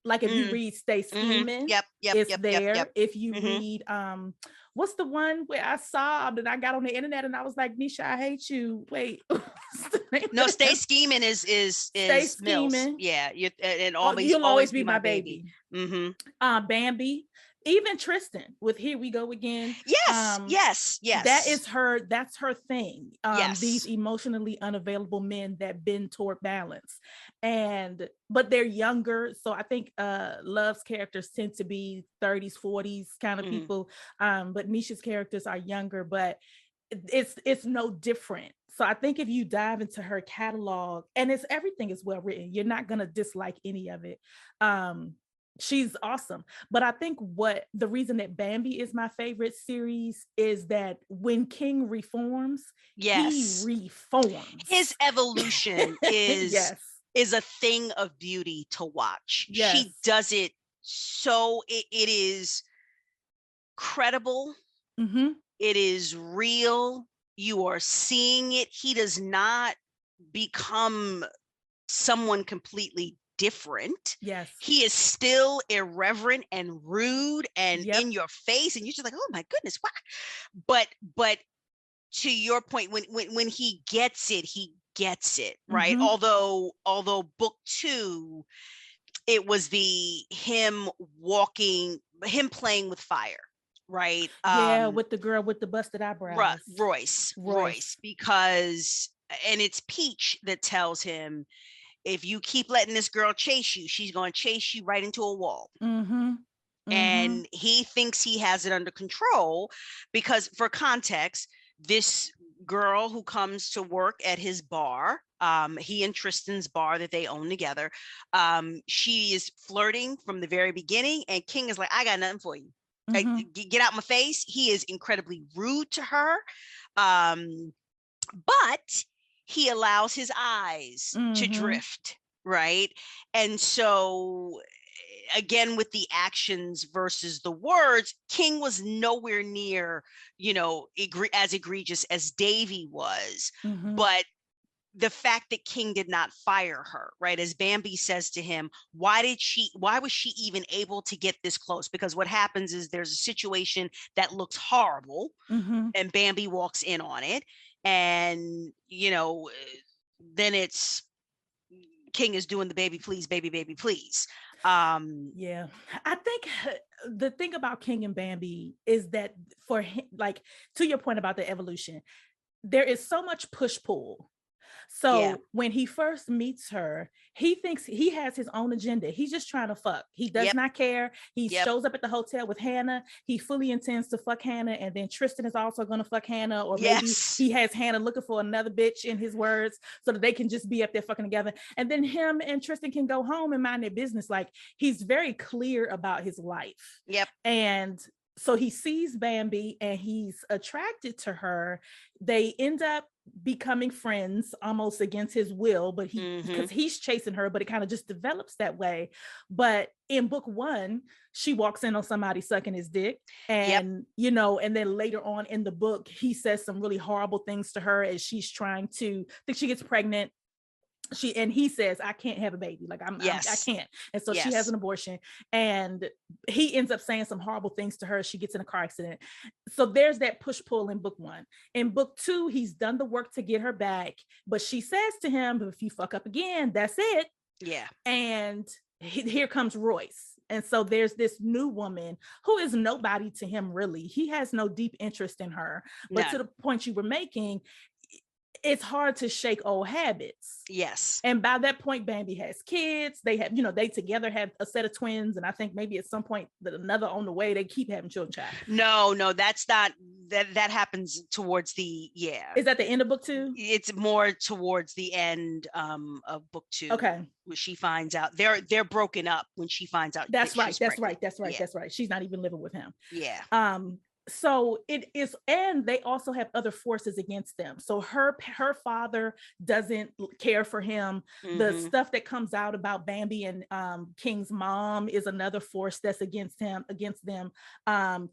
like if you read Stay Scheming, it's there. If you read what's the one where I saw that I got on the internet and I was like, Nesha, I hate you. Wait. No, Stay Scheming is Stay Scheming. Yeah, and you'll always be my baby. Bambi. Even Tristan with Here We Go Again. Yes. That's her thing. These emotionally unavailable men that bend toward balance. But they're younger. So I think Love's characters tend to be 30s, 40s kind of people. But Nesha's characters are younger, but it's no different. So I think if you dive into her catalog, and everything is well written, you're not gonna dislike any of it. She's awesome. But I think the reason that Bambi is my favorite series is that when King reforms, he reforms. His evolution is a thing of beauty to watch. Yes. She does it so it is credible. Mm-hmm. It is real. You are seeing it. He does not become someone completely different. Yes. He is still irreverent and rude and Yep. in your face, and you're just like, oh my goodness, what? But to your point, when he gets it, right? Mm-hmm. Although book two, it was the him playing with fire, right? Yeah, with the girl with the busted eyebrows. Royce. Royce, because, and it's Peach that tells him, if you keep letting this girl chase you, she's going to chase you right into a wall. Mm-hmm. Mm-hmm. And he thinks he has it under control because, for context, this girl who comes to work at his bar, he and Tristan's bar that they own together, she is flirting from the very beginning, and King is like, I got nothing for you. Mm-hmm. Get out my face. He is incredibly rude to her. But he allows his eyes to Mm-hmm. drift, right? And so, again, with the actions versus the words, King was nowhere near, as egregious as Davy was. Mm-hmm. But the fact that King did not fire her, right? As Bambi says to him, why was she even able to get this close? Because what happens is there's a situation that looks horrible, Mm-hmm. and Bambi walks in on it. And, then it's King is doing the baby, please, baby, baby, please. Yeah, I think the thing about King and Bambi is that for him, like, to your point about the evolution, there is so much push pull. So Yeah. when he first meets her, he thinks he has his own agenda. He's just trying to fuck. He does Yep. not care. He Yep. shows up at the hotel with Hannah. He fully intends to fuck Hannah. And then Tristan is also going to fuck Hannah. Or maybe he has Hannah looking for another bitch, in his words, so that they can just be up there fucking together. And then him and Tristan can go home and mind their business. Like, he's very clear about his life. Yep. And so he sees Bambi and he's attracted to her. They end up becoming friends almost against his will, but because he's chasing her, but it kind of just develops that way. But in book one, she walks in on somebody sucking his dick, and and then later on in the book, he says some really horrible things to her as she's trying to think she gets pregnant. He says, I can't have a baby. Like, I can't. And so she has an abortion, and he ends up saying some horrible things to her. She gets in a car accident. So there's that push pull in book one. In book two, he's done the work to get her back, but she says to him, if you fuck up again, that's it. Yeah. And here comes Royce. And so there's this new woman who is nobody to him, really. He has no deep interest in her. But to the point you were making, it's hard to shake old habits. Yes. And by that point, Bambi has kids. They have, they together have a set of twins. And I think maybe at some point that another on the way, they keep having children. No, that's not, that happens towards the, Is that the end of book two? It's more towards the end of book two. Okay. When she finds out they're broken up when she finds out. That's right. She's not even living with him. Yeah. So it is, and they also have other forces against them. So her father doesn't care for him. The stuff that comes out about Bambi and King's mom is another force that's against them.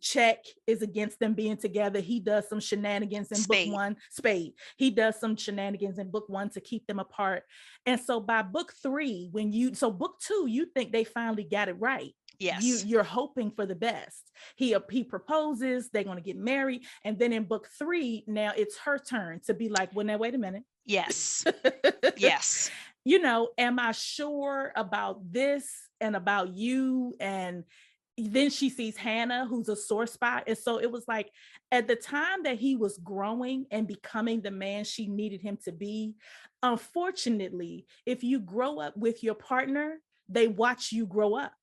Check is against them being together. He does some shenanigans in book one. Spade. He does some shenanigans in book one to keep them apart. And so by book three, book two, you think they finally got it right. Yes. You're hoping for the best. He proposes, they're going to get married. And then in book three, now it's her turn to be like, well, now, wait a minute. Yes. Yes. Am I sure about this and about you? And then she sees Hannah, who's a sore spot. And so it was like, at the time that he was growing and becoming the man she needed him to be, unfortunately, if you grow up with your partner, they watch you grow up.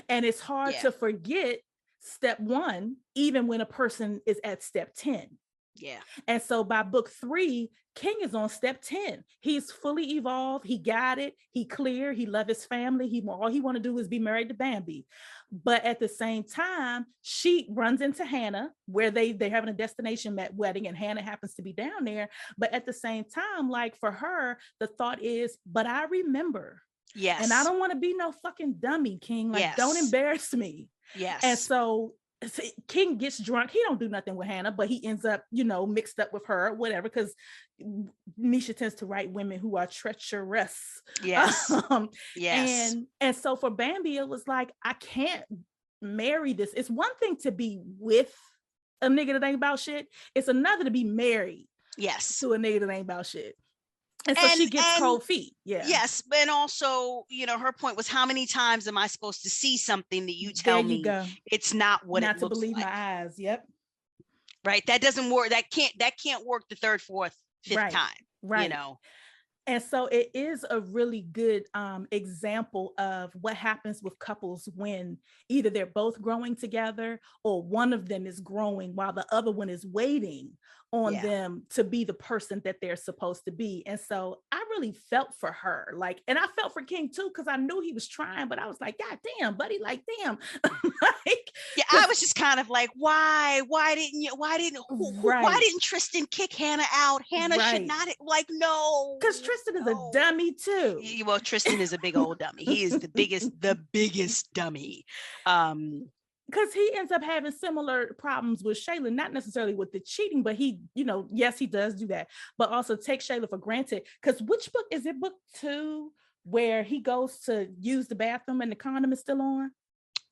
And it's hard to forget step one, even when a person is at step 10. Yeah. And so by book three, King is on step 10. He's fully evolved. He got it. He clear. He love his family. All he want to do is be married to Bambi. But at the same time, she runs into Hannah, where they're having a destination wedding, and Hannah happens to be down there. But at the same time, like, for her, the thought is, but I remember. Yes. And I don't want to be no fucking dummy, King. Like, don't embarrass me. Yes. And so King gets drunk. He don't do nothing with Hannah, but he ends up, mixed up with her, whatever, because Nesha tends to write women who are treacherous. Yes. Yes. And so for Bambi, it was like, I can't marry this. It's one thing to be with a nigga that ain't about shit. It's another to be married. Yes. To a nigga that ain't about shit. And so she gets cold feet. Yeah. Yes. And also, her point was, how many times am I supposed to see something that you tell me it's not what it looks like? Not to believe my eyes. Yep. Right. That doesn't work. That can't work the third, fourth, fifth time. Right. And so it is a really good example of what happens with couples when either they're both growing together or one of them is growing while the other one is waiting on them to be the person that they're supposed to be. And so I really felt for her, and I felt for King too, because I knew he was trying, but I was like, God damn, buddy, damn. I was just kind of like, why didn't Tristan kick Hannah out? Hannah should not, no. Because Tristan is a dummy too. Well, Tristan is a big old dummy. He is the biggest dummy. Because he ends up having similar problems with Shayla, not necessarily with the cheating, but he, yes, he does do that, but also take Shayla for granted. Because which book is it? Book 2, where he goes to use the bathroom and the condom is still on?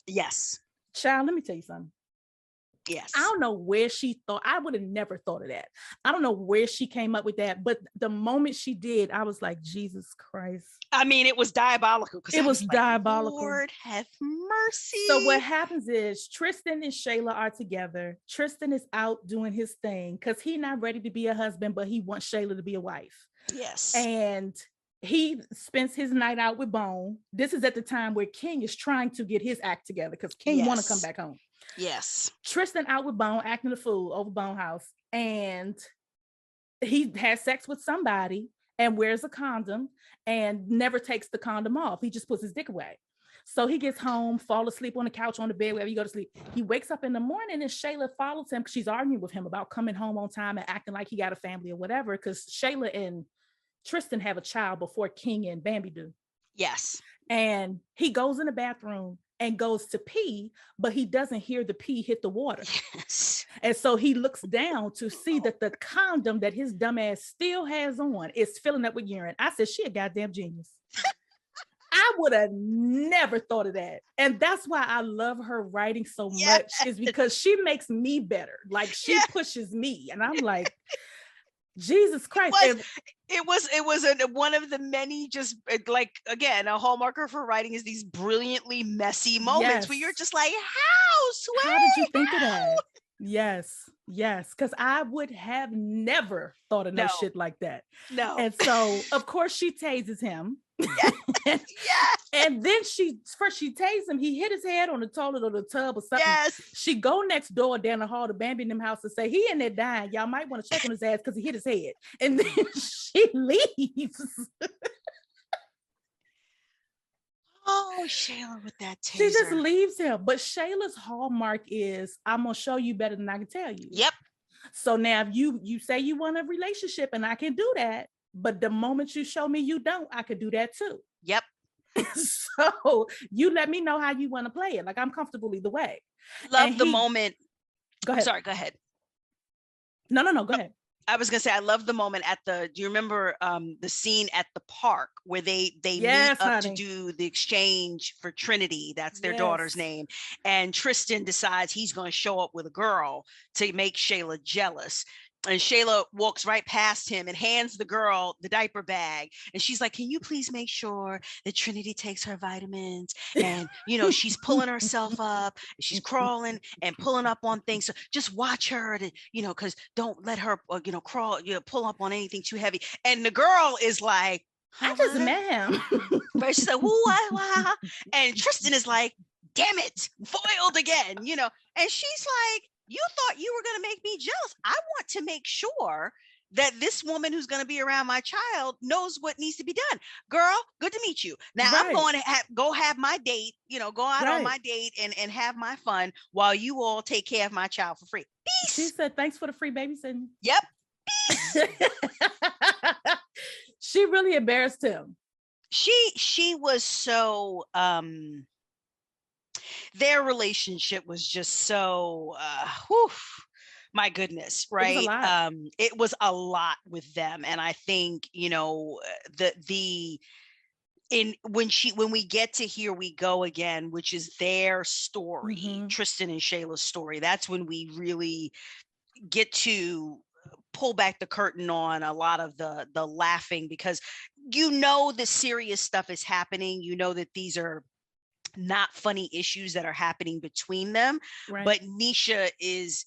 Yes. Child, let me tell you something. Yes. I don't know where she thought. I would have never thought of that. I don't know where she came up with that, but the moment she did, I was like, Jesus Christ. I mean, it was diabolical. It was diabolical. Lord have mercy. So what happens is Tristan and Shayla are together. Tristan is out doing his thing because he's not ready to be a husband, but he wants Shayla to be a wife. Yes. And he spends his night out with Bone. This is at the time where King is trying to get his act together because King want to come back home. Yes. Tristan out with Bone, acting a fool over Bone house. And he has sex with somebody and wears a condom and never takes the condom off. He just puts his dick away. So he gets home, fall asleep on the couch, on the bed, wherever you go to sleep. He wakes up in the morning and Shayla follows him because she's arguing with him about coming home on time and acting like he got a family or whatever. Because Shayla and Tristan have a child before King and Bambi do. Yes. And he goes in the bathroom and goes to pee, but he doesn't hear the pee hit the water. Yes. And so he looks down to see that the condom that his dumb ass still has on is filling up with urine. I said, she a goddamn genius. I would have never thought of that. And that's why I love her writing so much, is because she makes me better. She pushes me. And I'm like, Jesus Christ. It was one of the many, just again, a hallmark of her writing is these brilliantly messy moments where you're just like, how did you think of that? Yes. Because I would have never thought of no shit like that. No. And so of course she tases him. Yes. And then she tased him. He hit his head on the toilet or the tub or something. Yes. She go next door down the hall to Bambi in them house and say, he in there dying. Y'all might want to check on his ass because he hit his head. And then she leaves. Oh, Shayla with that taser. She just leaves him. But Shayla's hallmark is, I'm going to show you better than I can tell you. Yep. So now if you say you want a relationship and I can do that, but the moment you show me you don't, I could do that too. Yep. So you let me know how you want to play it. I'm comfortable either way. Love the moment. Go ahead. Sorry, go ahead. No, go ahead. I was gonna say, I love the moment do you remember the scene at the park where they meet up to do the exchange for Trinity? That's their daughter's name. And Tristan decides he's gonna show up with a girl to make Shayla jealous. And Shayla walks right past him and hands the girl the diaper bag. And she's like, can you please make sure that Trinity takes her vitamins? And, she's pulling herself up. She's crawling and pulling up on things. So just watch her, because don't let her, crawl, pull up on anything too heavy. And the girl is like, I just met him. But she's like, wah. And Tristan is like, damn it, foiled again, And she's like, you thought you were going to make me jealous. I want to make sure that this woman who's going to be around my child knows what needs to be done. Girl, good to meet you. Now I'm going to go have my date, go out on my date and have my fun while you all take care of my child for free. Peace. She said, thanks for the free babysitting. Yep. Peace. She really embarrassed him. She was so, Their relationship was just so, whew, my goodness, It was a right? lot. It was a lot with them. And I think, the in when we get to Here We Go Again, which is their story, Tristan and Shayla's story, that's when we really get to pull back the curtain on a lot of the laughing, because the serious stuff is happening. That these are not funny issues that are happening between them, Right. but Nesha is,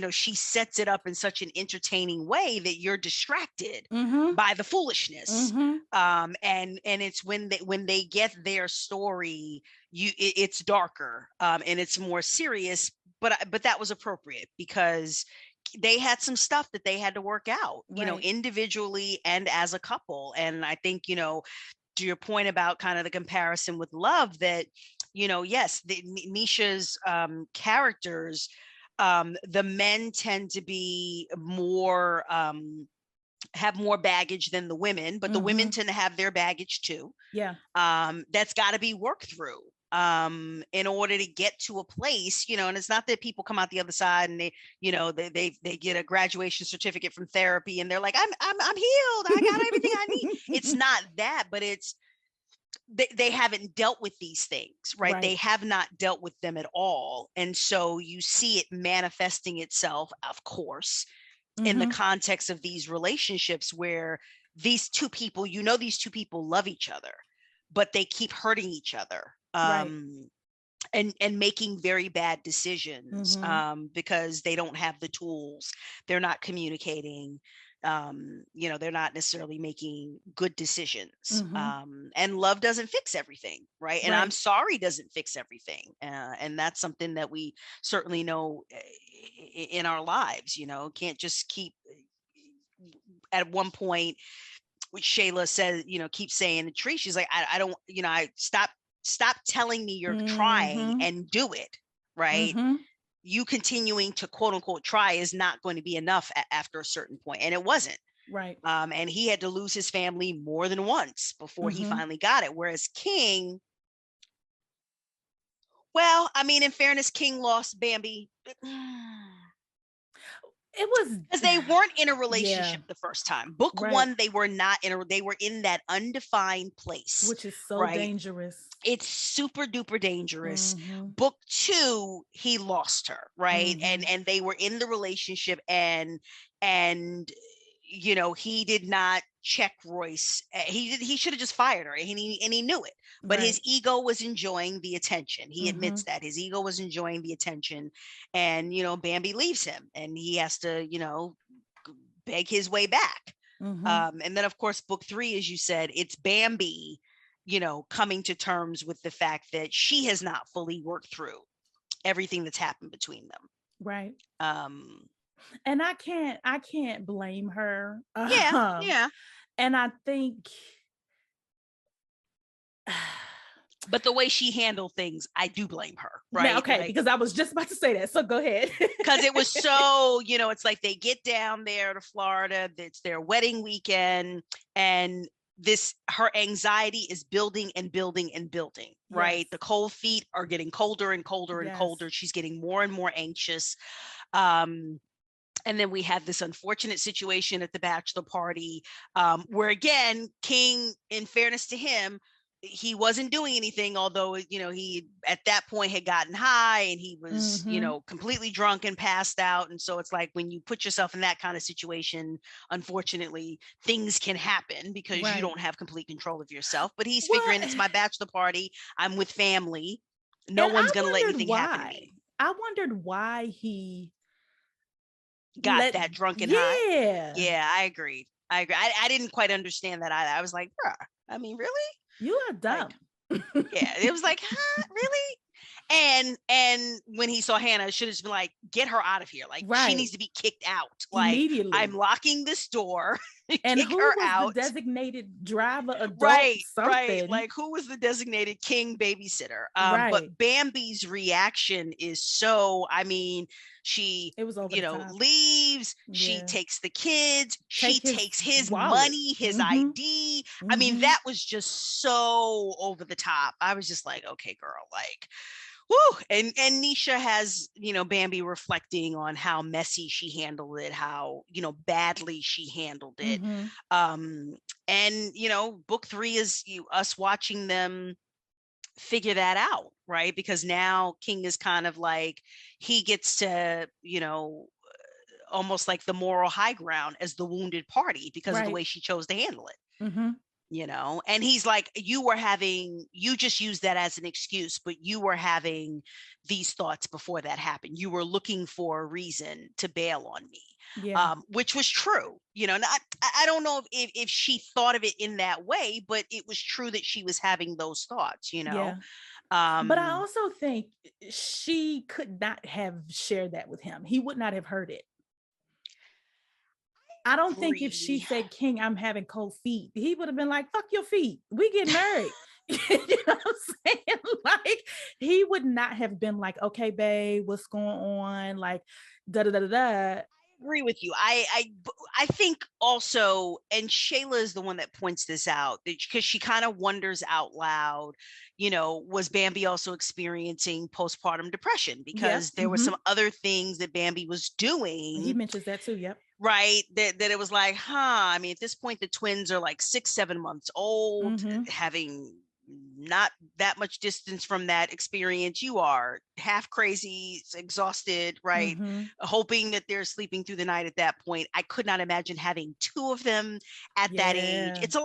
she sets it up in such an entertaining way that you're distracted by the foolishness. And it's when they get their story, it's darker, and it's more serious, but that was appropriate because they had some stuff that they had to work out, Right. individually and as a couple. And I think, to your point about kind of the comparison with Love, that, yes, Nisha's characters, the men tend to be more, have more baggage than the women, but the women tend to have their baggage too. Yeah. That's got to be worked through in order to get to a place, and it's not that people come out the other side and they get a graduation certificate from therapy and they're like, I'm healed, I got everything I need. It's not that, but it's they haven't dealt with these things, right? They have not dealt with them at all. And so you see it manifesting itself, of course, in the context of these relationships where these two people love each other, but they keep hurting each other. And making very bad decisions because they don't have the tools. They're not communicating. They're not necessarily making good decisions. And love doesn't fix everything, right? And I'm sorry doesn't fix everything. And that's something that we certainly know in our lives. Can't just keep. At one point, which Shayla says, keeps saying to Tree, she's like, I don't, I stop telling me you're trying and do it, right? You continuing to quote unquote try is not going to be enough after a certain point. And it wasn't. Right. And he had to lose his family more than once before he finally got it. Whereas King, well, I mean, in fairness, King lost Bambi. It was because they weren't in a relationship the first time. Book one, they were not they were in that undefined place, which is so dangerous. It's super duper dangerous. Book two, he lost her, right? And they were in the relationship, and he did not check Royce. He should have just fired her, and he knew it. But his ego was enjoying the attention. He admits that his ego was enjoying the attention, and Bambi leaves him, and he has to beg his way back. And then of course book three, as you said, it's Bambi coming to terms with the fact that she has not fully worked through everything that's happened between them. Right. And I can't blame her. Yeah. And I think but the way she handled things, I do blame her, right? Now, okay, because I was just about to say that, so go ahead. Because it was so, it's like they get down there to Florida, it's their wedding weekend, and her anxiety is building and building and building, right? The cold feet are getting colder and colder and colder. She's getting more and more anxious. And then we have this unfortunate situation at the bachelor party, where again, King, in fairness to him, he wasn't doing anything, although, he at that point had gotten high and he was, completely drunk and passed out. And so it's like, when you put yourself in that kind of situation, unfortunately, things can happen because you don't have complete control of yourself. But he's figuring, it's my bachelor party, I'm with family, no one's going to let anything happen to me. I wondered why he got that drunken high. Yeah, I agree. I didn't quite understand that either. I was like, bruh, I mean, really? You are dumb. Yeah, it was like, huh, really? And when he saw Hannah, it should have just been like, get her out of here. Like, she needs to be kicked out. Like, immediately. I'm locking this door. And kick who her was out. The designated driver, adult, right? something. Like, who was the designated King babysitter? But Bambi's reaction is so, I mean, she, it was over leaves. She takes the kids. She takes his money, his ID. I mean, that was just so over the top. I was just like, okay, girl, like, Whew. And Nesha has, Bambi reflecting on how messy she handled it, how, badly she handled it. Mm-hmm. And, book 3 is us watching them figure that out, right? Because now King is kind of like, he gets to, almost like the moral high ground as the wounded party because of the Right. way she chose to handle it. Mm-hmm. And he's like, you just used that as an excuse, but you were having these thoughts before that happened. You were looking for a reason to bail on me. Yeah. Which was true, and I don't know if she thought of it in that way, but it was true that she was having those thoughts. Yeah. But I also think she could not have shared that with him. He would not have heard it. I don't think if she said, King, I'm having cold feet, he would have been like, fuck your feet. We get married. You know what I'm saying? Like, he would not have been like, okay, babe, what's going on? Like, da da da da. Agree with you. I think also, and Shayla is the one that points this out, because she kind of wonders out loud, was Bambi also experiencing postpartum depression? Because there were some other things that Bambi was doing. He mentions that too. Yep. Right. That it was like, I mean, at this point, the twins are like 6-7 months old, having not that much distance from that experience. You are half crazy, exhausted, right? Hoping that they're sleeping through the night at that point. I could not imagine having 2 of them at that age. It's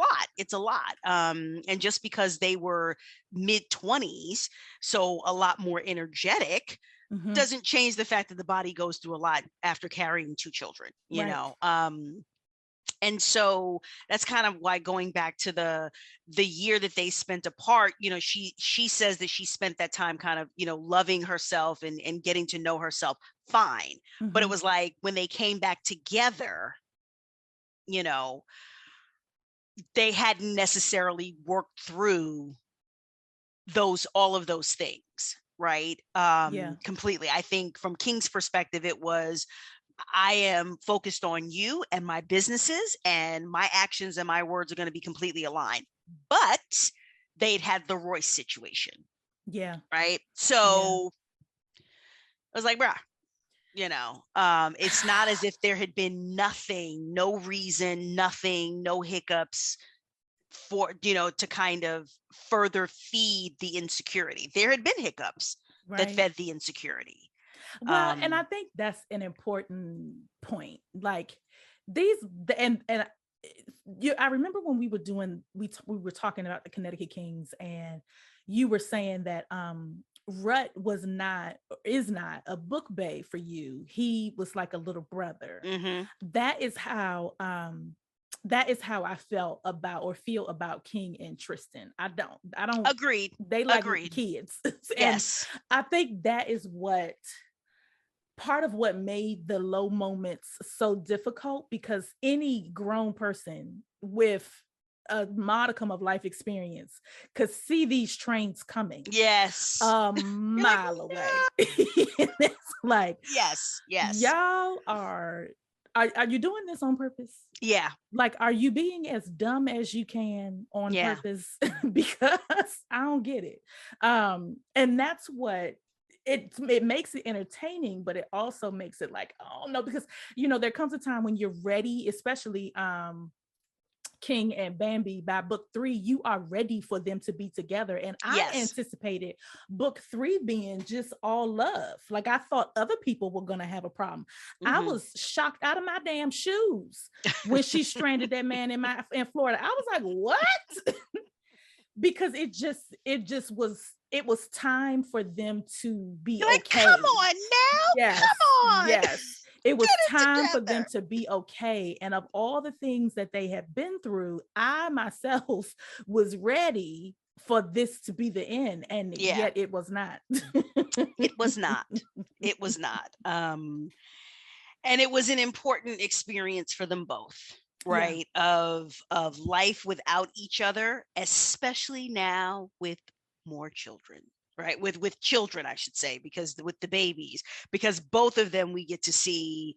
a lot. And just because they were mid-20s, so a lot more energetic, doesn't change the fact that the body goes through a lot after carrying 2 children, you know. And so that's kind of why, going back to the year that they spent apart, she says that she spent that time kind of, loving herself and getting to know herself fine. But it was like, when they came back together, they hadn't necessarily worked through all of those things. Right. Completely. I think from King's perspective, it was, I am focused on you and my businesses, and my actions and my words are going to be completely aligned. But they'd had the Royce situation. Yeah. Right. So I was like, bruh, it's not as if there had been nothing, no reason, nothing, no hiccups for, to kind of further feed the insecurity. There had been hiccups that fed the insecurity. Well, and I think that's an important point. Like, I remember when we were talking about the Connecticut Kings, and you were saying that Rut is not a book bae for you. He was like a little brother. That is how I felt about, or feel about, King and Tristan. I don't. Agreed. They like kids. Yes. I think that is part of what made the low moments so difficult, because any grown person with a modicum of life experience could see these trains coming. Yes. A mile away. It's like, yes. Y'all are you doing this on purpose? Yeah. Like, are you being as dumb as you can on purpose? Because I don't get it. And that's what it makes it entertaining, but it also makes it like, oh no, because there comes a time when you're ready, especially King and Bambi. By book 3, you are ready for them to be together. And I anticipated book 3 being just all love. Like, I thought other people were going to have a problem. I was shocked out of my damn shoes when she stranded that man in Florida. I was like, what? Because it was time for them to be okay. Come on now. Yes, come on. Yes. It was time for them to be okay. And of all the things that they have been through, I myself was ready for this to be the end. And yet it was not. It was not. It was not. And it was an important experience for them both. Right. Of life without each other, especially now with more children. Right. With children, I should say, because with the babies, because both of them, we get to see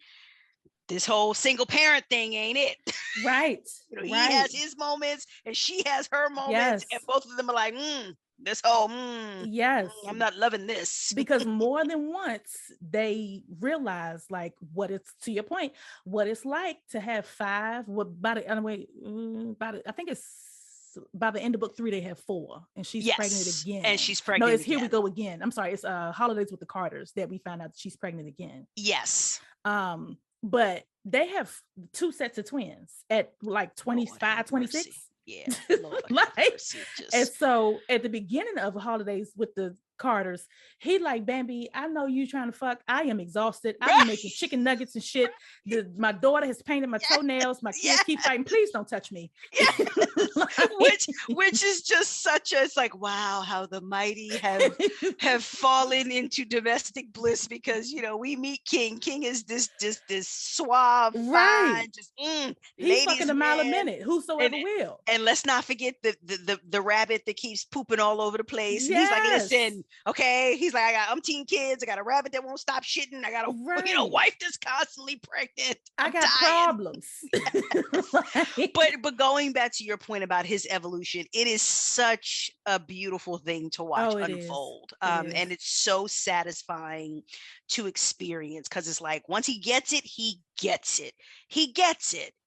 this whole single parent thing, ain't it? Right. He has his moments and she has her moments, and both of them are like, This whole yes, I'm not loving this. because more than once they realize like what it's, to your point, what it's like to have five. What by the anyway, I think it's by the end of book 3 they have 4, and she's pregnant Yes, again. and she's No, pregnant it's Here We again. Go Again. I'm sorry, it's Holidays with the Carters that we found out that she's pregnant again. Yes. But they have 2 sets of twins at like 25, 26. Yeah, Lord like, have mercy. And so at the beginning of Holidays with the Carters, he like, Bambi, I know you trying to fuck. I am exhausted. I've been making chicken nuggets and shit. My daughter has painted my toenails. My kids keep fighting. Please don't touch me. Like, which is just such a, it's like, wow, how the mighty have fallen into domestic bliss, because we meet King. King is this suave, fine, just he's fucking a mile a minute, whosoever will. And let's not forget the rabbit that keeps pooping all over the place. Yes. He's like, listen, okay. He's like, I got umpteen kids. I got a rabbit that won't stop shitting. I got a wife that's constantly pregnant. I got problems. But going back to your point about his evolution, it is such a beautiful thing to watch unfold. And it's so satisfying to experience, because it's like, once he gets it, he gets it.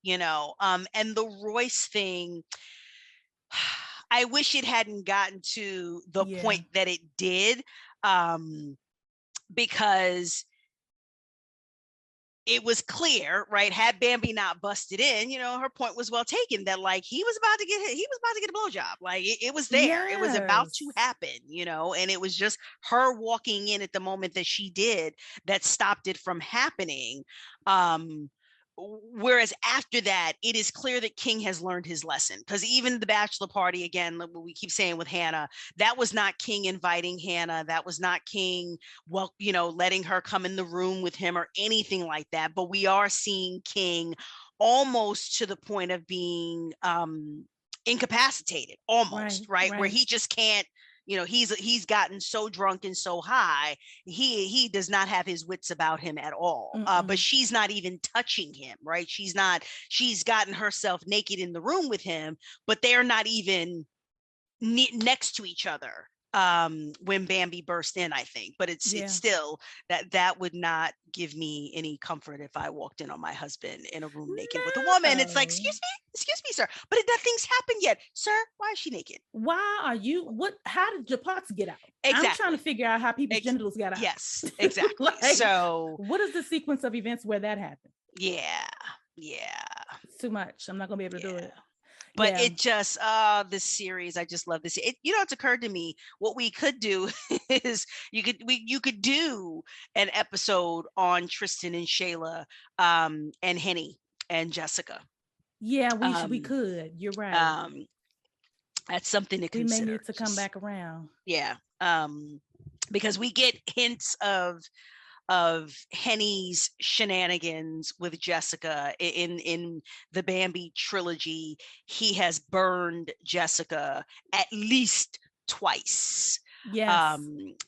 And the Royce thing, I wish it hadn't gotten to the point that it did, because it was clear, right? Had Bambi not busted in, her point was well taken, that like he was about to get a blowjob. Like it was there. Yes. It was about to happen, and it was just her walking in at the moment that she did that stopped it from happening. Whereas after that, it is clear that King has learned his lesson, because even the bachelor party, again, like we keep saying with Hannah, that was not King inviting Hannah. That was not King, letting her come in the room with him or anything like that. But we are seeing King almost to the point of being incapacitated, almost, right? Where he just can't, he's gotten so drunk and so high, he does not have his wits about him at all. But she's not even touching him, right? She's gotten herself naked in the room with him, but they're not even next to each other when Bambi burst in, I think. But it's still that would not give me any comfort if I walked in on my husband in a room naked with a woman. It's like, excuse me, sir, but nothing's happened yet, sir. Why is she naked? Why are you? How did your parts get out? Exactly. I'm trying to figure out how people's genitals got out. Yes, exactly. So what is the sequence of events where that happened? Yeah, it's too much. I'm not gonna be able to do it. But it just, this series, I just love this. It's occurred to me, what we could do is you could do an episode on Tristan and Shayla, and Henny and Jessica. Yeah, we could. You're right. That's something to consider. We may need to come back around. Yeah. Because we get hints of Henny's shenanigans with Jessica in the Bambi trilogy. He has burned Jessica at least twice. Yes.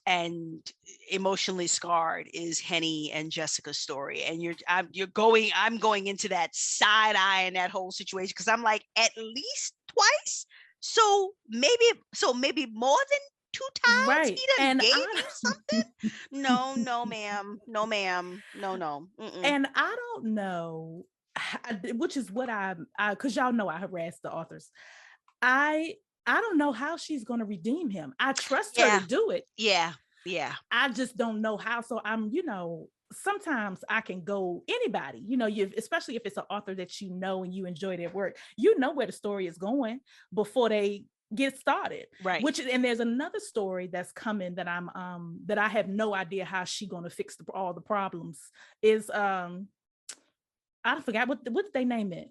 And emotionally scarred is Henny and Jessica's story. And I'm going into that side eye in that whole situation, because I'm like, at least twice. So maybe more than 2 times, right? He done gave you something. No, ma'am. No. Mm-mm. And I don't know, which is what I because y'all know I harass the authors. I don't know how she's going to redeem him. I trust her to do it. Yeah. I just don't know how. So I'm, sometimes I can go anybody, especially if it's an author that and you enjoy their work, where the story is going before they get started, right? And there's another story that's coming that I'm that I have no idea how she's going to fix all the problems. Is I forgot what did they name it?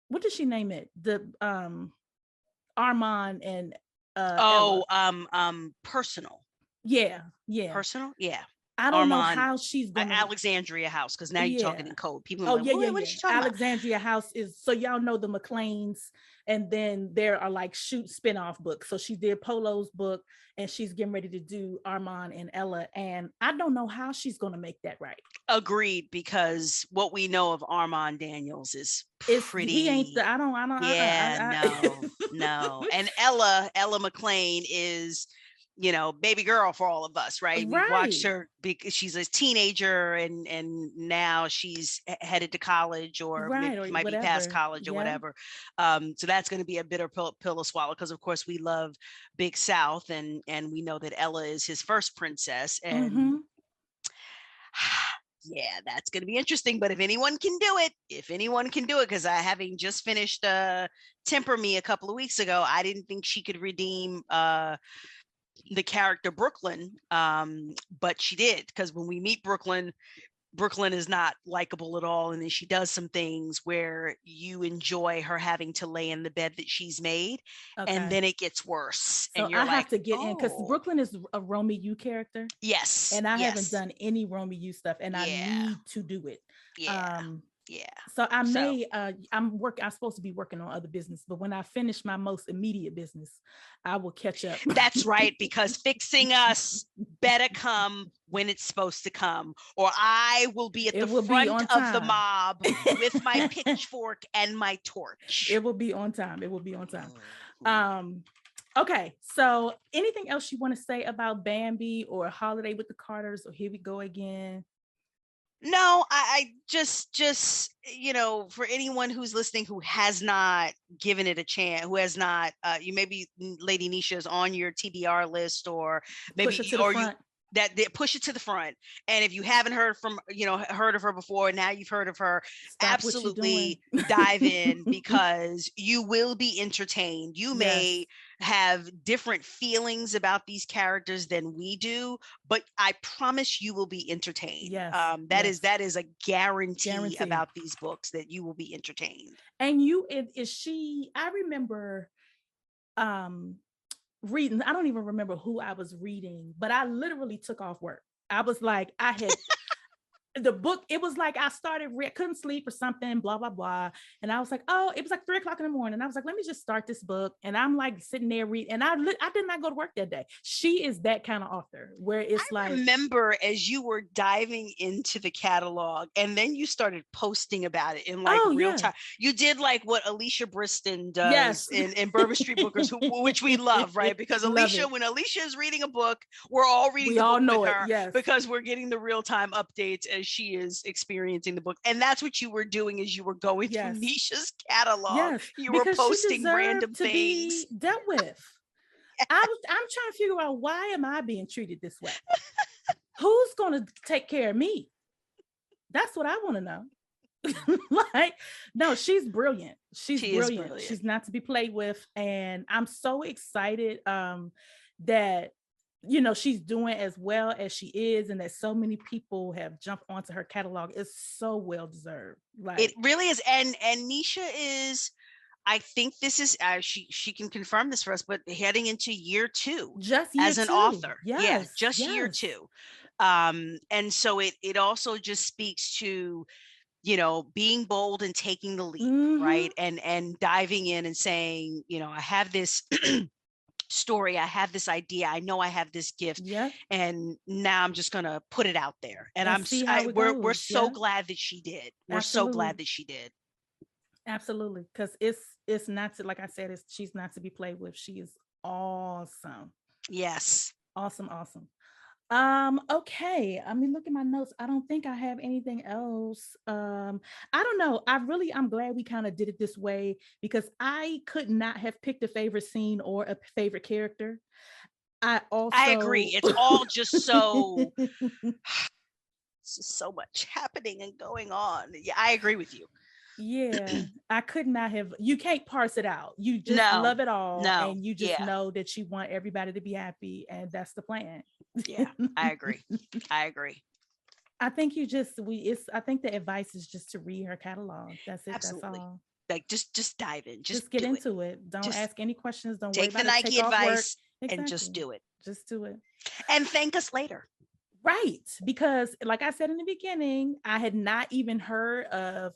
What did she name it? The Armand and personal. Yeah. Personal. Yeah. I don't know Armand, how she's gonna. Alexandria House, because now you're talking Yeah. in code. People are Oh like, yeah, yeah, what is yeah. she talking about? Alexandria House is, so y'all know the McLeans, and then there are like shoot spin-off books. So she did Polo's book, and she's getting ready to do Armand and Ella, and I don't know how she's gonna make that right. Agreed, because what we know of Armand Daniels is He ain't the, pretty. I don't Yeah, no, no. I And Ella McLean is, baby girl for all of us, right? We've watched right, her because she's a teenager, and now she's headed to college, or right, or might be past whatever. college or Yeah. whatever. So that's going to be a bitter pill to swallow, because of course we love Big South, and we know that Ella is his first princess, and Mm-hmm. yeah, that's going to be interesting. But if anyone can do it, because I, having just finished Temper Me a couple of weeks ago, I didn't think she could redeem the character Brooklyn, but she did, because when we meet Brooklyn is not likable at all, and then she does some things where you enjoy her having to lay in the bed that she's made, and Okay. then it gets worse, So and you're I have like, to get in, because oh, Brooklyn is a Romy U character, yes, and I haven't yes, done any Romy U stuff, and I yeah, need to do it. yeah, Um, yeah. so I So may I'm supposed to be working on other business, but when I finish my most immediate business, I will catch up. that's right, because fixing us better come when it's supposed to come, or I will be at the It will be front on of the time. mob with my pitchfork and my torch. It will be on time. It will be on time. Okay, so anything else you want to say about Bambi or Holiday with the Carters, or Here We Go Again? No, I just for anyone who's listening who has not given it a chance, who has not, you maybe Lady Nesha is on your TBR list, or Push it maybe, to the or you front. that they push it to the front. And if you haven't heard heard of her before, now you've heard of her, Stop what you're doing. absolutely dive in, because you will be entertained. You Yes. may have different feelings about these characters than we do, but I promise you will be entertained. Yes. That is a guarantee Guarantee. about these books, that you will be entertained. And is she, I remember reading, I don't even remember who I was reading, but I literally took off work. I was like, I had the book, it was like I started couldn't sleep or something, blah blah blah, and I was like, oh, it was like 3 o'clock in the morning. I was like, let me just start this book, and I'm like sitting there reading, and I did not go to work that day. She is that kind of author where it's I like, remember as you were diving into the catalog, and then you started posting about it in like real time. You did like what Alicia Briston does in Bourbon Street Bookers, which we love, right? Because Alicia, when Alicia is reading a book, we're all reading the book with her, because we're getting the real time updates as she is experiencing the book. And that's what you were doing, as you were going through Nesha's catalog. You were posting random things. Be dealt with. I'm trying to figure out, why am I being treated this way? Who's going to take care of me? That's what I want to know. Like, no, she's brilliant. She's brilliant. She's not to be played with. And I'm so excited that, she's doing as well as she is, and that so many people have jumped onto her catalog. It's so well deserved. Like, it really is. And Nesha is, I think this is, she can confirm this for us, but heading into year 2 as an author. Year 2. And so it also just speaks to, being bold and taking the leap, right? And diving in and saying, I have this story, I have this idea, I know I have this gift, and now I'm just gonna put it out there. And we're so glad that she did. We're so glad that she did. Absolutely, because it's not to, like I said, she's not to be played with. She is awesome. Yes. Awesome. Okay, let me look at my notes. I don't think I have anything else. I don't know. I'm glad we kind of did it this way, because I could not have picked a favorite scene or a favorite character. I agree. It's all just so it's just so much happening and going on. Yeah, I agree with you. Yeah, I could not have. You can't parse it out. You just love it all, and you just know that you want everybody to be happy, and that's the plan. Yeah, I agree. I think I think the advice is just to read her catalog. That's it. Absolutely. That's all. Like just dive in. Just get into it. Don't ask any questions. Don't take worry the about Nike advice and just do it. Just do it. And thank us later. Right. Because like I said in the beginning, I had not even heard of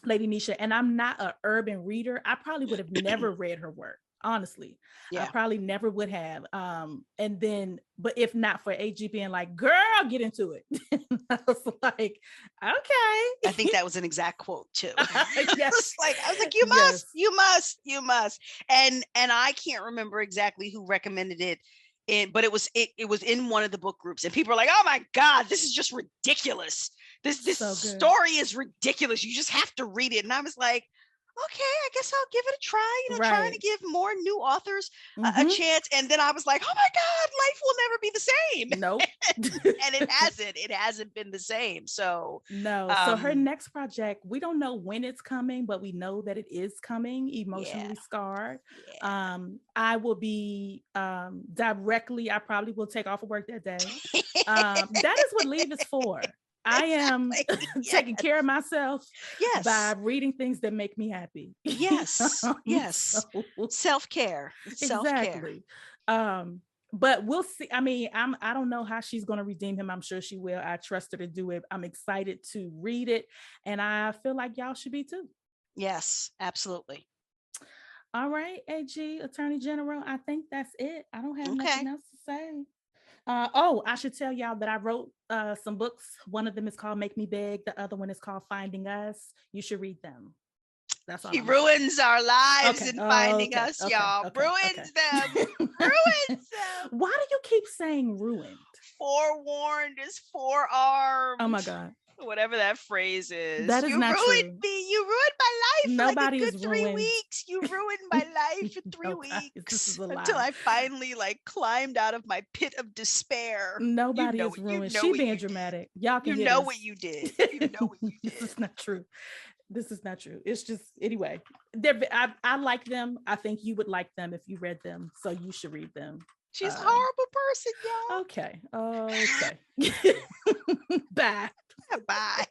Lady Nesha, and I'm not an urban reader. I probably would have never read her work. Honestly, I Yeah. probably never would have. And then, but if not for AG being like, girl, get into it. I was like, okay. I think that was an exact quote too. Yes. I was like, you Yes. must. And I can't remember exactly who recommended it. But it was in one of the book groups, and people are like, oh my God, this is just ridiculous. This So good. story is ridiculous. You just have to read it. And I was like, okay, I guess I'll give it a try, trying to give more new authors a chance. And then I was like, oh my God, life will never be the same. Nope. And it hasn't been the same. So no. So her next project, we don't know when it's coming, but we know that it is coming. Emotionally Scarred. Yeah. I will be directly, I probably will take off of work that day. That is what leave is for. I am taking care of myself by reading things that make me happy. Yes. Self-care. Exactly. But we'll see. I mean, I don't know how she's going to redeem him. I'm sure she will. I trust her to do it. I'm excited to read it, and I feel like y'all should be too. Yes, absolutely. All right, AG, Attorney General, I think that's it. I don't have nothing else to say. I should tell y'all that I wrote some books. One of them is called Make Me Beg. The other one is called Finding Us. You should read them. That's all. He ruins our lives in finding us, y'all. Ruins them. Ruins them. Why do you keep saying ruined? Forewarned is forearmed. Oh my God. Whatever that phrase is. That is you not ruined true. me. You ruined my life. Nobody for like a good is 3 ruined. weeks. You ruined my life for 3 weeks. Until I finally climbed out of my pit of despair. Nobody is ruined. She being dramatic. Y'all can hear this. What you did. You know what you did. This is not true. This is not true. It's just, anyway, I like them. I think you would like them if you read them. So you should read them. She's a horrible person, y'all. Okay. Bye. Bye.